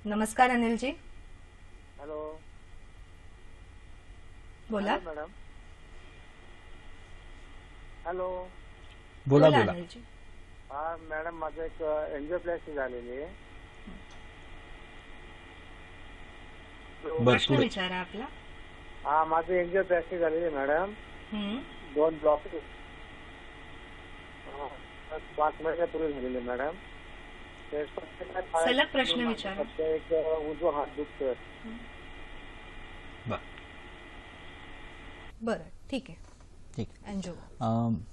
नमस्कार अनिलजी. हॅलो, बोला मॅडम. हॅलो, बोला बोला. अनिलजी. हा मॅडम, माझं एक एंजिओप्लास्टी झालेली आहे. प्रश्न विचारा आपला. हा, माझं एंजिओप्लास्टी झालेली आहे मॅडम. 2 ब्लॉक 5 महिन्यापूर्वी झालेले मॅडम. सलग प्रश्न विचारा. एक उजवा हात दुखतोय. बरं, ठीक आहे. ठीक. एंजिओ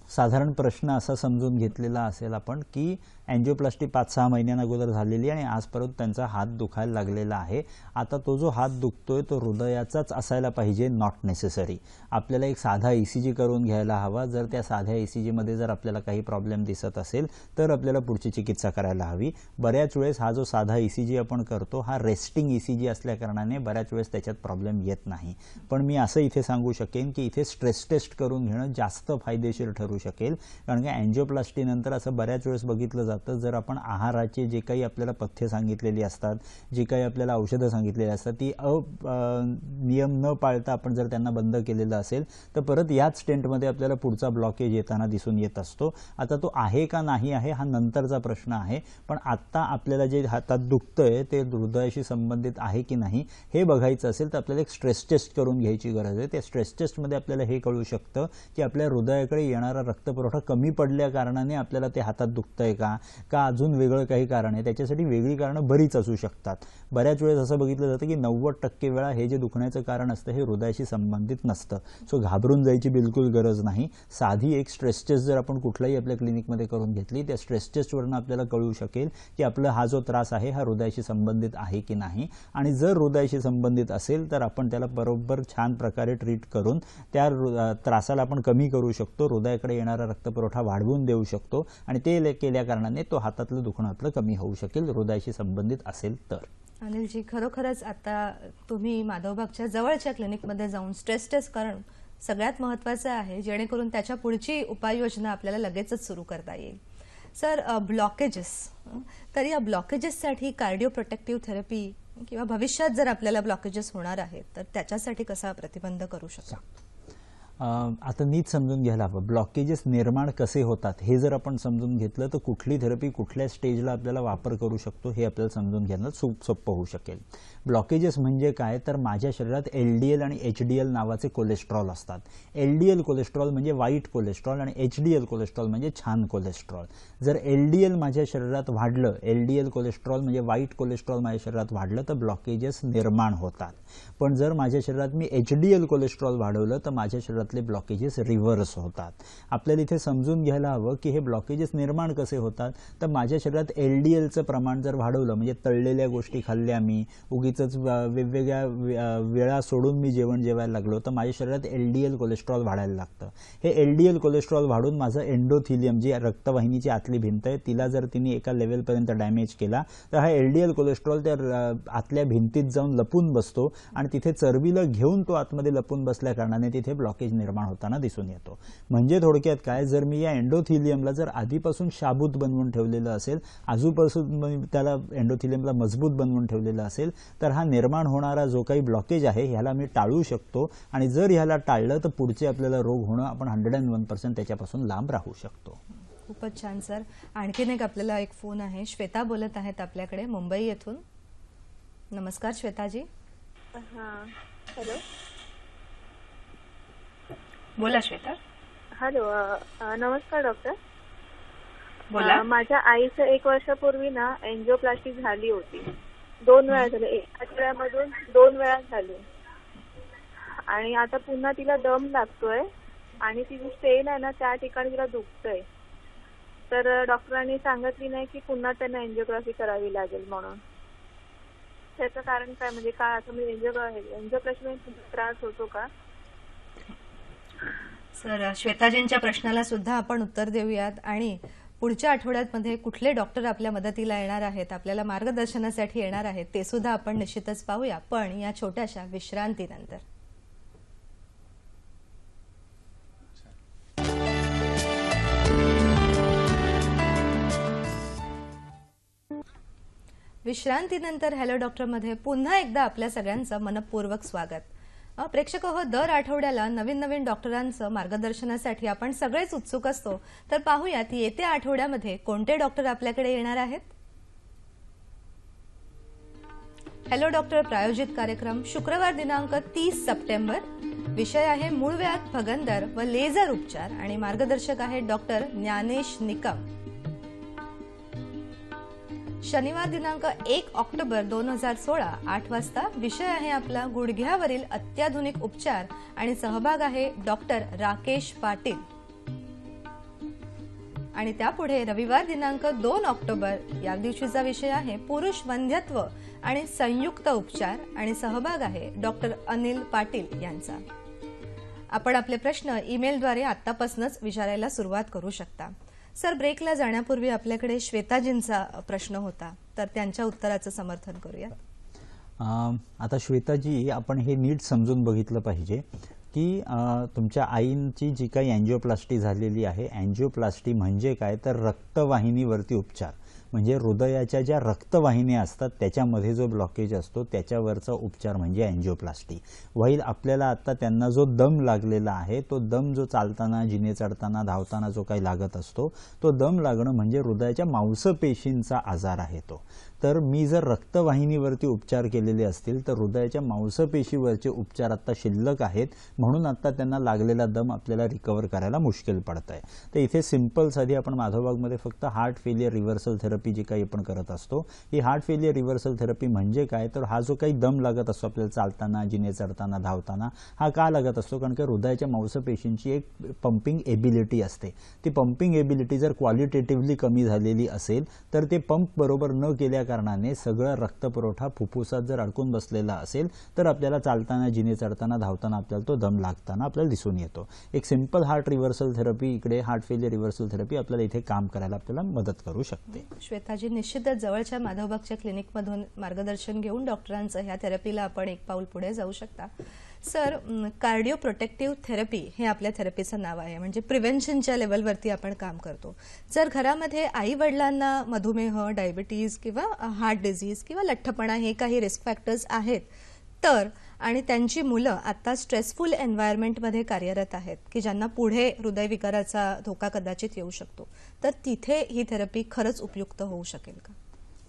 साधारण प्रश्न असा समजून घेतलेला असेल आपण की एंजिओप्लास्टी 5-6 महिन्यांअगोदर झालेली आणि आज परत त्यांचा हात दुखायला लागलेला आहे. आता तो जो हात दुखतोय तो हृदयाचाच असायला पाहिजे, नॉट नेसेसरी. आपल्याला एक साधा ECG करून घ्यायला हवा. जर त्या साध्या ECG मध्ये जर आपल्याला काही प्रॉब्लेम दिसत असेल तर आपल्याला पुढची चिकित्सा करायला हवी. बऱ्याच वेळेस हा जो साधा ECG आपण करतो हा रेस्टिंग ECG असल्या कारणाने बऱ्याच वेळेस त्याच्यात प्रॉब्लेम येत नाही. पण मी असं इथे सांगू शकेन की इथे स्ट्रेस टेस्ट करून घेणं जास्त फायदेशीर ठरू शकेल. कारण की एंजिओप्लास्टी नंतर असं बऱ्याच वेळेस बघितलं जातं, जर आपण आहाराचे जे काही आपल्याला पथ्य सांगितलेली असतात, जी काही आपल्याला औषधं सांगितलेली असतात ती नियम न पाळता आपण जर त्यांना बंद केलेलं असेल तर परत याच स्टेंटमध्ये आपल्याला पुढचा ब्लॉकेज येताना दिसून येत असतो. आता तो आहे का नाही आहे हा नंतरचा प्रश्न आहे. पण आता आपल्याला जे हातात दुखतंय ते हृदयाशी संबंधित आहे की नाही हे बघायचं असेल तर आपल्याला एक स्ट्रेस टेस्ट करून घ्यायची गरज आहे. त्या स्ट्रेस टेस्टमध्ये आपल्याला हे कळू शकतं की आपल्या हृदयाकडे येणारा रक्तपुरवठा कमी पडल्या कारणाने आपल्याला ते हातात दुखतंय का अजून वेगळं काही कारण आहे. त्याच्यासाठी वेगळी कारणं बरीच असू शकतात. बऱ्याच वेळेस असं बघितलं जातं की 90% वेळा हे जे दुखण्याचं कारण असतं हे हृदयाशी संबंधित नसतं. सो घाबरून जायची बिलकुल गरज नाही. साधी एक स्ट्रेस टेस्ट जर आपण कुठलाही आपल्या क्लिनिकमध्ये करून घेतली त्या स्ट्रेस टेस्टवरून आपल्याला कळू शकेल की आपला हा जो त्रास आहे हा हृदयाशी संबंधित आहे की नाही. आणि जर हृदयाशी संबंधित असेल तर आपण त्याला बरोबर छान प्रकारे ट्रीट करून त्या त्रासाला आपण कमी करू शकतो, हृदयाकडे येणारा रक्तपुरवठा वाढवून देऊ शकतो आणि ते केल्या कारणाने तो हातातलं दुखणं आपलं कमी होऊ शकेल हृदयाशी संबंधित असेल तर. अनिलजी, खरोखरच आता तुम्ही माधवबागच्या जवळच्या क्लिनिकमध्ये जाऊन स्ट्रेस टेस्ट करणं सगळ्यात महत्त्वाचं आहे, जेणेकरून त्याच्या पुढची उपाययोजना आपल्याला लगेचच सुरू करता येईल. सर, ब्लॉकेजेस, तर या ब्लॉकेजेससाठी कार्डिओ प्रोटेक्टिव्ह थेरपी किंवा भविष्यात जर आपल्याला ब्लॉकेजेस होणार आहेत तर त्याच्यासाठी कसा प्रतिबंध करू शकतो? आता नीट समजून घ्यायला हवं. ब्लॉकेजेस निर्माण कसे होतात हे जर आपण समजून घेतलं तर कुठली थेरपी कुठल्या स्टेजला आपल्याला वापर करू शकतो हे आपल्याला समजून घेणं सोपं होऊ शकेल. ब्लॉकेजेस म्हणजे काय तर माझ्या शरीरात LDL आणि HDL नावाचे कोलेस्ट्रॉल असतात. LDL कोलेस्ट्रॉल म्हणजे वाईट कोलेस्ट्रॉल आणि HDL कोलेस्ट्रॉल म्हणजे छान कोलेस्ट्रॉल. जर LDL माझ्या शरीरात वाढलं, LDL कोलेस्ट्रॉल म्हणजे वाईट कोलेस्ट्रॉल माझ्या शरीरात वाढलं तर ब्लॉकेजेस निर्माण होतात. पण जर माझ्या शरीरात मी HDL कोलेस्ट्रॉल वाढवलं तर माझ्या शरीरातले ब्लॉकेजेस रिव्हर्स होतात. आपल्याला इथे समजून घ्यायला हवं की हे ब्लॉकेजेस निर्माण कसे होतात तर माझ्या शरीरात LDLचं प्रमाण जर वाढवलं, म्हणजे तळलेल्या गोष्टी खाल्ल्या, मी उगीच वेगवेगळ्या वेळा सोडून मी जेवण जेवायला लागलो तर माझ्या शरीरात LDL कोलेस्ट्रॉल वाढायला लागतं. हे LDL कोलेस्ट्रॉल वाढून माझं एंडोथिलियम, जी रक्तवाहिनीची आतली भिंत आहे, तिला जर तिने एका लेवलपर्यंत डॅमेज केला तर हा LDL कोलेस्ट्रॉल त्या आतल्या भिंतीत जाऊन लपून बसतो आणि तिथे चरबीला घेऊन तो आतमध्ये लपून बसल्या कारणाने तिथे ब्लॉकेज ब्लॉकेज निर्माण होताना दिसून येतो. म्हणजे थोडक्यात काय, जर मी या एंडोथिलियमला जर आधीपासून शाबूत बनवून ठेवलेलं असेल, आजूपासून त्याला एंडोथिलियमला मजबूत बनवून ठेवलेलं असेल, तर हा निर्माण होणारा जो काही ब्लॉकेज आहे ह्याला मी टाळू शकतो. आणि जर ह्याला टाळलं तर पुढचे आपल्याला रोग होणं आपण 101% त्याच्यापासून लांब राहू शकतो. खूपच छान सर. आणखीन आपल्याला एक फोन आहे. श्वेता बोलत आहेत आपल्याकडे मुंबई येथून. नमस्कार श्वेताजी. हॅलो. बोला श्वेता. हॅलो. नमस्कार डॉक्टर. बोला. माझ्या आईचं 1 वर्षापूर्वी ना एंजिओप्लास्टी झाली होती. 2 वेळा झाली. 1 आठवड्यामधून 2 वेळा झाली. आणि आता पुन्हा तिला दम लागतोय आणि तिची स्टेन आहे ना त्या ठिकाणी तिला दुखतंय. तर डॉक्टरांनी सांगितली नाही की पुन्हा त्यांना एंजिओग्राफी करावी लागेल म्हणून. त्याचं कारण काय, म्हणजे काय असं मी एंजिओप्लास्टी त्रास होतो का? सर श्वेताजींच्या प्रश्नाला सुद्धा आपण उत्तर देऊयात आणि पुढच्या आठवड्यामध्ये कुठले डॉक्टर आपल्या मदतीला येणार आहेत, आपल्याला मार्गदर्शनासाठी येणार आहेत ते सुद्धा आपण निश्चितच पाहूया, पण या छोट्याशा विश्रांतीनंतर. विश्रांतीनंतर हॅलो डॉक्टरमध्ये पुन्हा एकदा आपल्या सगळ्यांचं मनपूर्वक स्वागत. प्रेक्षक हो, दर आठवड्याला नवीन नवीन डॉक्टरांचं मार्गदर्शनासाठी आपण सगळेच उत्सुक असतो. तर पाहूयात येत्या आठवड्यामध्ये कोणते डॉक्टर आपल्याकडे येणार आहेत. हॅलो डॉक्टर प्रायोजित कार्यक्रम शुक्रवार दिनांक 30 सप्टेंबर. विषय आहे मूळव्याध, भगंदर व लेझर उपचार आणि मार्गदर्शक आहेत डॉक्टर ज्ञानेश निकम. शनिवार दिनांक 1 ऑक्टोबर 2016 8 वाजता. विषय आहे आपला गुडघ्यावरील अत्याधुनिक उपचार आणि सहभाग आहे डॉक्टर राकेश पाटील. आणि त्यापुढे रविवार दिनांक 2 ऑक्टोबर या दिवशीचा विषय आहे पुरुष वंध्यत्व आणि संयुक्त उपचार आणि सहभाग आहे डॉक्टर अनिल पाटील यांचा. आपण आपले प्रश्न ईमेलद्वारे आतापासूनच विचारायला सुरुवात करू शकता. सर, ब्रेकला जाण्यापूर्वी आपल्याकडे श्वेताजींचा प्रश्न होता, तर त्यांच्या उत्तराचं समर्थन करूया. आता श्वेताजी, आपण हे नीट समजून बघितलं पाहिजे की तुमच्या आईंची जी काही एंजिओप्लास्टी झालेली आहे, एंजिओप्लास्टी म्हणजे काय तर रक्तवाहिनीवरती उपचार. म्हणजे हृदयाच्या ज्या रक्तवाहिन्या असतात त्याच्यामध्ये जो ब्लॉकेज असतो त्याच्यावरचा उपचार म्हणजे एंजिओप्लास्टी. व्हाईल आपल्याला आता त्यांना जो दम लागलेला आहे, तो दम जो चालताना, जिने चढताना, धावताना जो काही लागत असतो, तो दम लागणं म्हणजे हृदयाच्या मांसपेशींचा आजार आहे तो. तर मी जर रक्तवाहिनीवरती उपचार केलेले असतील तर हृदयाच्या मांसपेशीवरचे उपचार आता शिल्लक आहेत, म्हणून आता त्यांना लागलेला दम आपल्याला रिकवर करायला मुश्किल पडत आहे. तर इथे सिंपल साधी आपण माधवबागमध्ये फक्त हार्ट फेलियर रिव्हर्सल थेरपी जी काही आपण करत असतो, ही हार्ट फेलियर रिव्हर्सल थेरपी म्हणजे काय तर हा जो काही दम लागत असतो आपल्याला चालताना, जिने चढताना, धावताना, हा का लागत असतो कारण की हृदयाच्या मांसपेशींची एक पंपिंग एबिलिटी असते. ती पंपिंग एबिलिटी जर क्वालिटेटिव्हली कमी झालेली असेल तर ते पंप बरोबर न केल्या कारणाने सगळा रक्तपुरवठा फुफ्फुसात जर अडकून बसलेला असेल तर आपल्याला चालताना, जिने चढताना, धावताना आपल्याला तो दम लागताना आपल्याला दिसून येतो. एक सिंपल हार्ट रिव्हर्सल थेरपी, इकडे हार्ट फेलियर रिव्हर्सल थेरपी आपल्याला इथे काम करायला आपल्याला मदत करू शकते. श्वेताजी, निश्चितच जवळच्या माधवबागच्या क्लिनिकमधून मार्गदर्शन घेऊन डॉक्टरांचं ह्या थेरपीला आपण एक पाऊल पुढे जाऊ शकता. सर, कार्डिओ प्रोटेक्टिव्ह थेरपी हे आपल्या थेरपीचं नाव आहे. म्हणजे प्रिव्हेन्शनच्या लेवलवरती आपण काम करतो. जर घरामध्ये आई वडिलांना मधुमेह, डायबिटीज किंवा हार्ट डिझीज किंवा लठ्ठपणा हे काही रिस्क फॅक्टर्स आहेत तर, आणि त्यांची मुलं आता स्ट्रेसफुल एन्व्हायरमेंटमध्ये कार्यरत आहेत की ज्यांना पुढे हृदयविकाराचा धोका कदाचित येऊ शकतो, तर तिथे ही थेरपी खरंच उपयुक्त होऊ शकेल का?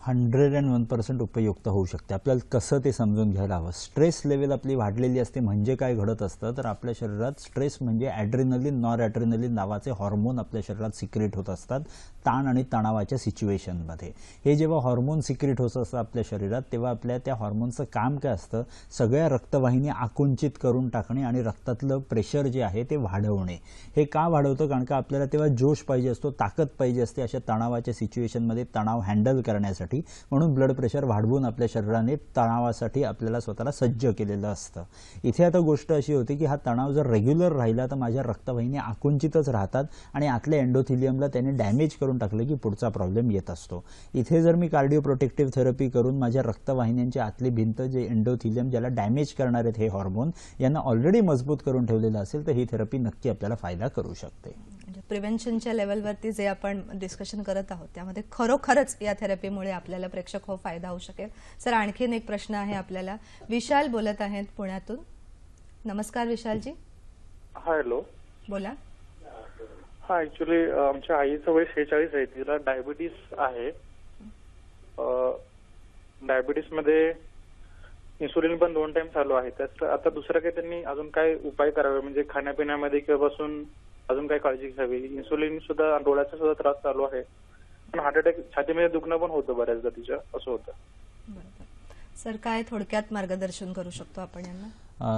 101% उपयुक्त होऊ शकते. आपल्याला कसं ते समजून घ्यायला हवं. स्ट्रेस लेवल आपली वाढलेली असते म्हणजे काय घडत असतं तर आपल्या शरीरात स्ट्रेस म्हणजे ॲड्रिनलिन, नॉर ॲड्रिनलिन नावाचे हॉर्मोन आपल्या शरीरात सिक्रेट होत असतात ताण आणि तणावाच्या सिच्युएशनमध्ये. हे जेव्हा हॉर्मोन सिक्रेट होत असतं आपल्या शरीरात तेव्हा आपल्या त्या हॉर्मोनचं काम काय असतं, सगळ्या रक्तवाहिनी आकुंचित करून टाकणे आणि रक्तातलं प्रेशर जे आहे ते वाढवणे. हे का वाढवतं कारण का आपल्याला तेव्हा जोश पाहिजे असतो, ताकद पाहिजे असते. अशा तणावाच्या सिच्युएशनमध्ये तणाव हँडल करण्यासाठी तणावासाठी, म्हणून ब्लड प्रेशर वाढवून आपल्या शरीराने तणावासाठी आपल्याला स्वतःला सज्ज केलेलं असतं. इथे आता गोष्ट अशी होती की हा तणाव जर रेग्युलर राहिला तर माझ्या रक्तवाहिन्या आकुंचितच राहतात आणि आतल्या एंडोथिलियमला त्याने डॅमेज करून टाकलं की पुढचा प्रॉब्लेम येत असतो. इथे जर मी कार्डिओ प्रोटेक्टिव्ह थेरपी करून माझ्या रक्तवाहिन्यांची आतली भिंत, जे एंडोथिलियम ज्याला डॅमेज करणार आहेत हे हॉर्मोन, यांना ऑलरेडी मजबूत करून ठेवलेलं असेल तर ही थेरपी नक्की आपल्याला फायदा करू शकते. प्रिव्हेन्शनच्या लेवलवरती जे आपण डिस्कशन करत आहोत त्यामध्ये खरोखरच या थेरपीमुळे आपल्याला प्रेक्षक हो फायदा होऊ शकेल. सर, आणखीन एक प्रश्न आहे आपल्याला. विशाल बोलत आहेत पुण्यातून. नमस्कार विशालजी. हॅलो, बोला. हा, ऍक्च्युली आमच्या आईचं वय 46 आहे. तिला डायबिटीस आहे. डायबिटीस मध्ये इन्सुलिन पण 2 टाइम चालू आहे. तर आता दुसरं काही त्यांनी अजून काय उपाय करावे, म्हणजे खाण्यापिण्यामध्ये किंवा बसून अजून काय काळजी घ्यावी? इन्सुलिन सुद्धा, डोळ्याचा सुद्धा त्रास चालू आहे. पण हार्ट अटॅक, छातीमध्ये दुखणं पण होतं बऱ्याचदा तिच्या, असं होतं. सर, काय थोडक्यात मार्गदर्शन करू शकतो आपण यांना?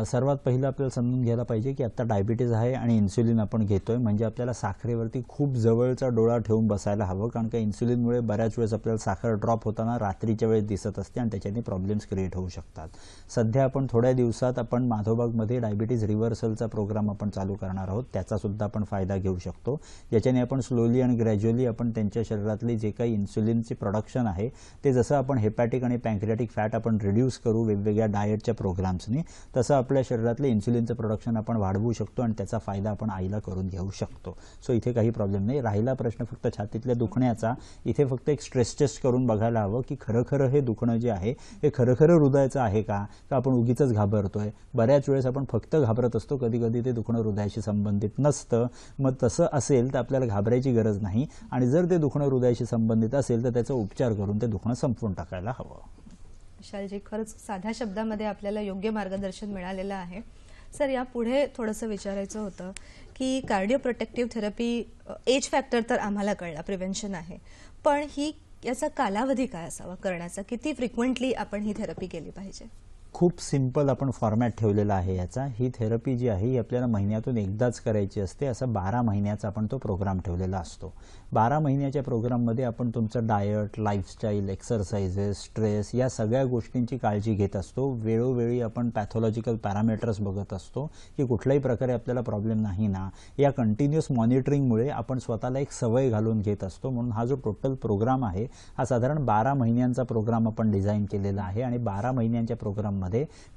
सर्वात पहिलं आपल्याला समजून घ्यायला पाहिजे की आता डायबिटीज आहे आणि इन्सुलिन आपण घेतोय, म्हणजे आपल्याला साखरेवरती खूप जवळचा डोळा ठेवून बसायला हवं, कारण का इन्सुलिनमुळे बऱ्याच वेळेस आपल्याला साखर ड्रॉप होताना रात्रीच्या वेळेस दिसत असते आणि त्याच्याने प्रॉब्लेम्स क्रिएट होऊ शकतात. सध्या आपण थोड्या दिवसात आपण माधवबागमध्ये डायबिटीज रिव्हर्सलचा प्रोग्राम आपण चालू करणार आहोत. त्याचा सुद्धा आपण फायदा घेऊ शकतो, ज्याच्याने आपण स्लोली आणि ग्रॅज्युअली आपण त्यांच्या शरीरातले जे काही इन्सुलिनचे प्रोडक्शन आहे ते जसं आपण हेपॅटिक आणि पँक्रियाटिक फॅट आपण रिड्यूस करू वेगवेगळ्या डाएटच्या प्रोग्राम्सनी, तसं आपल्या शरीरातले इन्सुलिनचं प्रोडक्शन आपण वाढवू शकतो आणि त्याचा फायदा आपण आईला करून घेऊ शकतो. सो इथे काही प्रॉब्लेम नाही. राहिला प्रश्न फक्त छातीतल्या दुखण्याचा, इथे फक्त एक स्ट्रेस टेस्ट करून बघायला हवं की खरं हे दुखणं जे आहे हे खरं हृदयाचं आहे का आपण उगीच घाबरतोय. बऱ्याच वेळेस आपण फक्त घाबरत असतो, कधी कधी ते दुखणं हृदयाशी संबंधित नसतं. मग तसं असेल तर आपल्याला घाबरायची गरज नाही, आणि जर ते दुखणं हृदयाशी संबंधित असेल तर त्याचा उपचार करून ते दुखणं संपवून टाकायला हवं. विशालजी, खरंच साध्या शब्दामध्ये आपल्याला योग्य मार्गदर्शन मिळालेलं आहे. सर, या पुढे थोडंसं विचारायचं होतं की cardio protective therapy, age factor तर आम्हाला कळला, प्रिव्हेन्शन आहे, पण याचा कालावधी काय असावा करण्याचा? किती फ्रिक्वेंटली आपण ही थेरपी केली पाहिजे? खूप सिंपल आपण फॉर्मॅट ठेवलेला आहे याचा. ही थेरपी जी आहे ही आपल्याला महिन्यातून एकदाच करायची असते. असा 12 महिन्याचा आपण तो प्रोग्राम ठेवलेला असतो. 12 महिन्याच्या प्रोग्राममध्ये आपण तुमचं डायट, लाईफस्टाईल, एक्सरसाइजेस, स्ट्रेस या सगळ्या गोष्टींची काळजी घेत असतो. वेळोवेळी आपण पॅथॉलॉजिकल पॅरामीटर्स बघत असतो की कुठल्याही प्रकारे आपल्याला प्रॉब्लेम नाही ना. या कंटिन्युअस मॉनिटरिंगमुळे आपण स्वतःला एक सवय घालून घेत असतो. म्हणून हा जो टोटल प्रोग्राम आहे हा साधारण 12 महिन्यांचा प्रोग्राम आपण डिझाईन केलेला आहे. आणि 12 महिन्यांच्या प्रोग्राममध्ये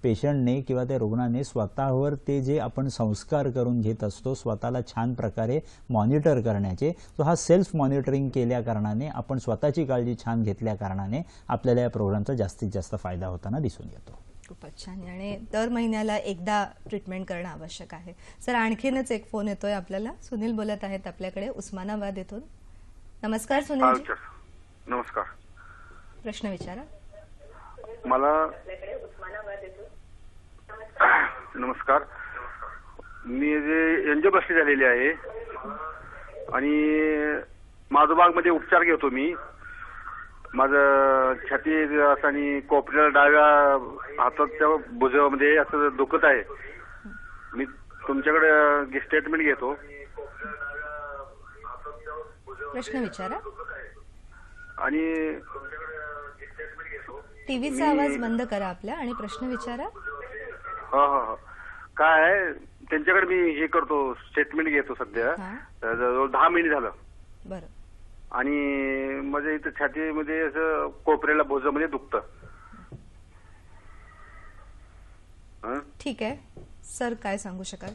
पेशंटने किंवा त्या रुग्णाने स्वतःवर ते जे आपण संस्कार करून घेत असतो स्वतःला छान प्रकारे मॉनिटर करण्याचे, तो हा सेल्फ मॉनिटरिंग केल्या कारणाने, आपण स्वतःची काळजी छान घेतल्या कारणाने आपल्याला या प्रोग्रामचा जास्तीत जास्त फायदा होताना दिसून येतो. खूपच छान. आणि दर महिन्याला एकदा ट्रीटमेंट करणं आवश्यक आहे. सर, आणखीनच एक फोन येतोय आपल्याला. सुनील बोलत आहेत आपल्याकडे उस्मानाबाद येथून. नमस्कार सुनील. नमस्कार. प्रश्न विचारा. मला नमस्कार, मी जे एंजिओप्लास्टी झालेली आहे आणि माधवबागमध्ये उपचार घेतो मी. माझं छाती आणि कोपऱ्याला डाव्या हाताच्या भुजामध्ये असं दुखत आहे. मी तुमच्याकडे स्टेटमेंट घेतो. प्रश्न विचारा. आणि टीव्हीचा आवाज बंद करा आपला आणि प्रश्न विचारा. हा, काय त्यांच्याकडे मी हे करतो, स्टेटमेंट घेतो सध्या. 10 महिने झालं. बरं. आणि माझ्या इथं छातीमध्ये असं कोपऱ्याला भुजामध्ये दुखतं. ठीक आहे सर, काय सांगू शकाल?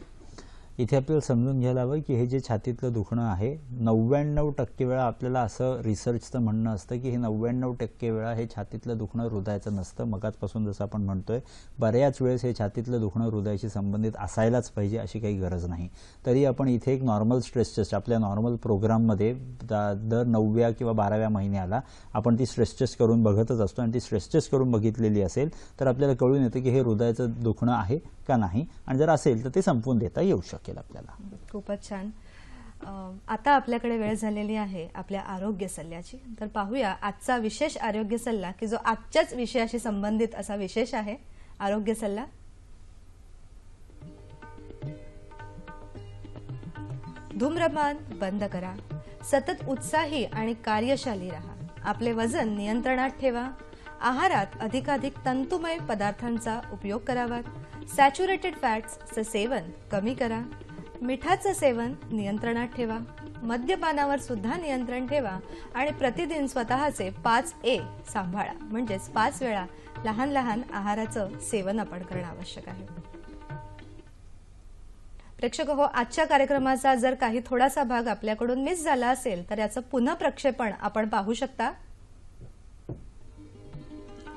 इथे आपल्याला समजून घ्यायला हवं की हे जे छातीतलं दुखणं आहे 99% वेळा आपल्याला असं रिसर्चचं म्हणणं असतं की हे 99% वेळा हे छातीतलं दुखणं हृदयाचं नसतं. मगाचपासून जसं आपण म्हणतोय बऱ्याच वेळेस हे छातीतलं दुखणं हृदयाशी संबंधित असायलाच पाहिजे अशी काही गरज नाही. तरी आपण इथे एक नॉर्मल स्ट्रेस टेस्ट आपल्या नॉर्मल प्रोग्राममध्ये दर 9व्या किंवा 12व्या महिन्याला आपण ती स्ट्रेस टेस्ट करून बघतच असतो. आणि ती स्ट्रेस टेस्ट करून बघितलेली असेल तर आपल्याला कळून येतं की हे हृदयाचं दुखणं आहे का नाही, आणि जर असेल तर ते संपवून देता येऊ शकेल आपल्याला. खूपच छान. आता आपल्याकडे वेळ झालेली आहे आपल्या आरोग्य सल्ल्याची. तर पाहूया आजचा विशेष आरोग्य सल्ला की जो आजच्याच विषयाशी संबंधित असा विशेष आहे. आरोग्य सल्ला. धूम्रपान बंद करा. सतत उत्साही आणि कार्यशाली रहा. आपले वजन नियंत्रणात ठेवा. आहारात अधिकाधिक तंतुमय पदार्थांचा उपयोग करावा. सॅच्युरेटेड फॅट्सचे सेवन कमी करा. मिठाचं सेवन नियंत्रणात ठेवा. मद्यपानावर सुद्धा नियंत्रण ठेवा आणि प्रतिदिन स्वतःचे 5A सांभाळा. म्हणजेच 5 वेळा लहान लहान आहाराचं सेवन आपण करणं आवश्यक आहे. प्रेक्षक हो, आजच्या कार्यक्रमाचा जर काही थोडासा भाग आपल्याकडून मिस झाला असेल तर याचं पुन्हा प्रक्षेपण आपण पाहू शकता.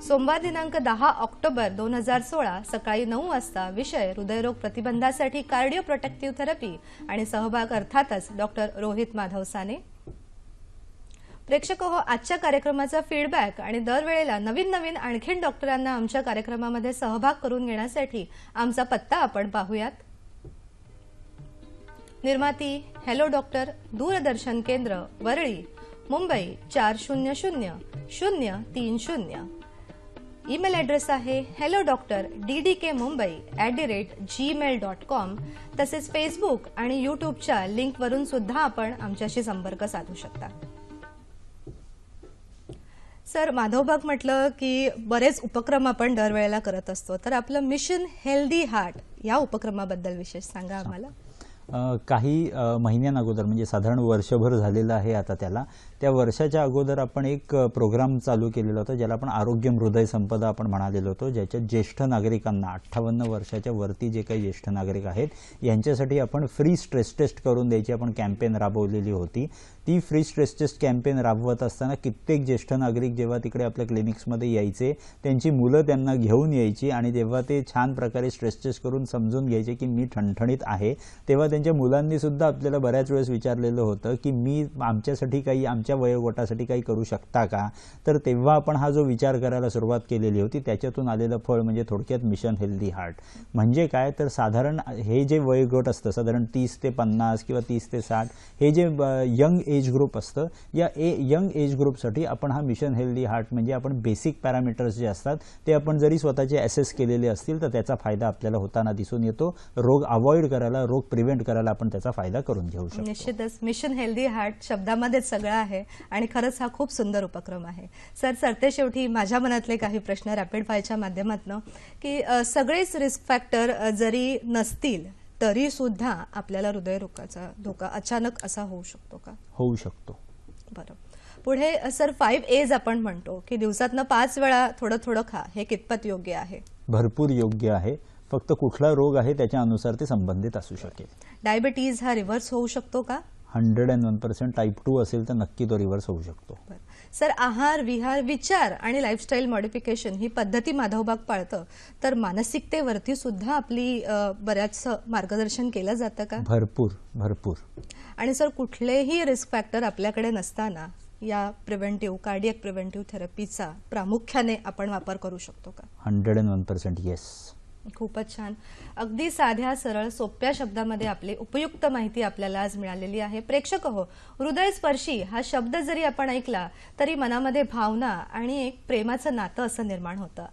सोमवार दिनांक 10 ऑक्टोबर 2016 सकाळी 9 वाजता. विषय हृदयरोग प्रतिबंधासाठी कार्डिओ प्रोटेक्टिव्ह थेरपी आणि सहभाग अर्थातच डॉक्टर रोहित माधव साने. प्रेक्षक हो, आजच्या कार्यक्रमाचा फीडबॅक आणि दरवेळेला नवीन नवीन आणखीन डॉक्टरांना आमच्या कार्यक्रमामध्ये सहभाग करून घेण्यासाठी आमचा पत्ता आपण पाहूयात. निर्माती हॅलो डॉक्टर, दूरदर्शन केंद्र, वरळी, मुंबई 400030. ईमेल ॲड्रेस आहे hellodoctor@gmail.com. तसेच फेसबुक आणि यूट्यूबच्या लिंकवरून सुद्धा आपण आमच्याशी संपर्क साधू शकता. सर, माधवबाग म्हटलं की बरेच उपक्रम आपण दरवेळेला करत असतो, तर आपलं मिशन हेल्दी हार्ट या उपक्रमाबद्दल विशेष सांगा आम्हाला. काही महिन्यांअगोदर, म्हणजे साधारण वर्षभर झालेलं आहे आता त्याला, त्या वर्षाच्या अगोदर आपण एक प्रोग्राम चालू केलेला होता ज्याला आपण आरोग्य हृदय संपदा आपण म्हणालेलो होतो, ज्याच्यात ज्येष्ठ नागरिकांना 58 वर्षाच्या वरती जे काही ज्येष्ठ नागरिक आहेत यांच्यासाठी आपण फ्री स्ट्रेस टेस्ट करून द्यायची आपण कॅम्पेन राबवलेली होती. ती फ्री स्ट्रेस टेस्ट कॅम्पेन राबवत असताना कित्येक ज्येष्ठ नागरिक जेव्हा तिकडे आपल्या क्लिनिक्समध्ये यायचे, त्यांची मुलं त्यांना घेऊन यायची आणि तेव्हा ते छान प्रकारे स्ट्रेस टेस्ट करून समजून घ्यायचे की मी ठणठणीत आहे. तेव्हा त्यांच्या मुलांनी सुद्धा आपल्याला बऱ्याच वेळेस विचारलेलं होतं की मी आमच्यासाठी काही, आमच्या वयोगटासाठी काही करू शकता का. तर तेव्हा आपण हा जो विचार करायला सुरुवात केलेली होती त्याच्यातून आलेलं फळ म्हणजे थोडक्यात मिशन हेल्दी हार्ट. म्हणजे काय, तर साधारण हे जे वयोगट असतं साधारण 30 ते 50 किंवा 30 ते 60 हे जे यंग एज ग्रुप असतं, या यंग एज ग्रुपसाठी आपण हा मिशन हेल्दी हार्ट म्हणजे आपण बेसिक पॅरामीटर्स जे असतात ते आपण जरी स्वतःचे ॲसेस केलेले असतील तर त्याचा फायदा आपल्याला होताना दिसून येतो. रोग अवॉइड करायला, रोग प्रिव्हेंट करायला आपण त्याचा फायदा करून घेऊ शकतो. निश्चितच मिशन हेल्दी हार्ट शब्दामध्येच सगळं आहे आणि खरंच हा खूप सुंदर उपक्रम आहे. सर, सरते शेवटी माझ्या मनातले काही प्रश्न रॅपिड फायरच्या माध्यमातून की सगळेच रिस्क फॅक्टर जरी नसतील तरी सुद्धा आपल्याला हृदयरोगाचा धोका अचानक असा होऊ शकतो का? होऊ शकतो. बरं. पुढे सर 5A's आपण म्हणतो की दिवसातनं 5 वेळा थोडं थोडं खा, हे कितपत योग्य आहे? भरपूर योग्य आहे. फक्त कुठला रोग आहे त्याच्या अनुसार ते संबंधित असू शकेल. डायबिटीज हा रिव्हर्स होऊ शकतो का? 101% टाईप 2 असेल तर नक्की तो रिव्हर्स होऊ शकतो. सर, आहार, विहार, विचार आणि लाईफस्टाईल मॉडिफिकेशन ही पद्धती माधवबाग पाळतं, तर मानसिकतेवरती सुद्धा आपली बऱ्याच मार्गदर्शन केलं जातं का? भरपूर भरपूर. आणि सर, कुठलेही रिस्क फॅक्टर आपल्याकडे नसताना या कार्डियक प्रिव्हेंटिव्ह थेरपीचा प्रामुख्याने आपण वापर करू शकतो का? 101% येस. खूपच छान. अगदी साध्या सरळ सोप्या शब्दामध्ये आपली उपयुक्त माहिती आपल्याला आज मिळालेली आहे. प्रेक्षक हो, हृदयस्पर्शी हा शब्द जरी आपण ऐकला तरी मनामध्ये भावना आणि एक प्रेमाचं नातं असं निर्माण होतं.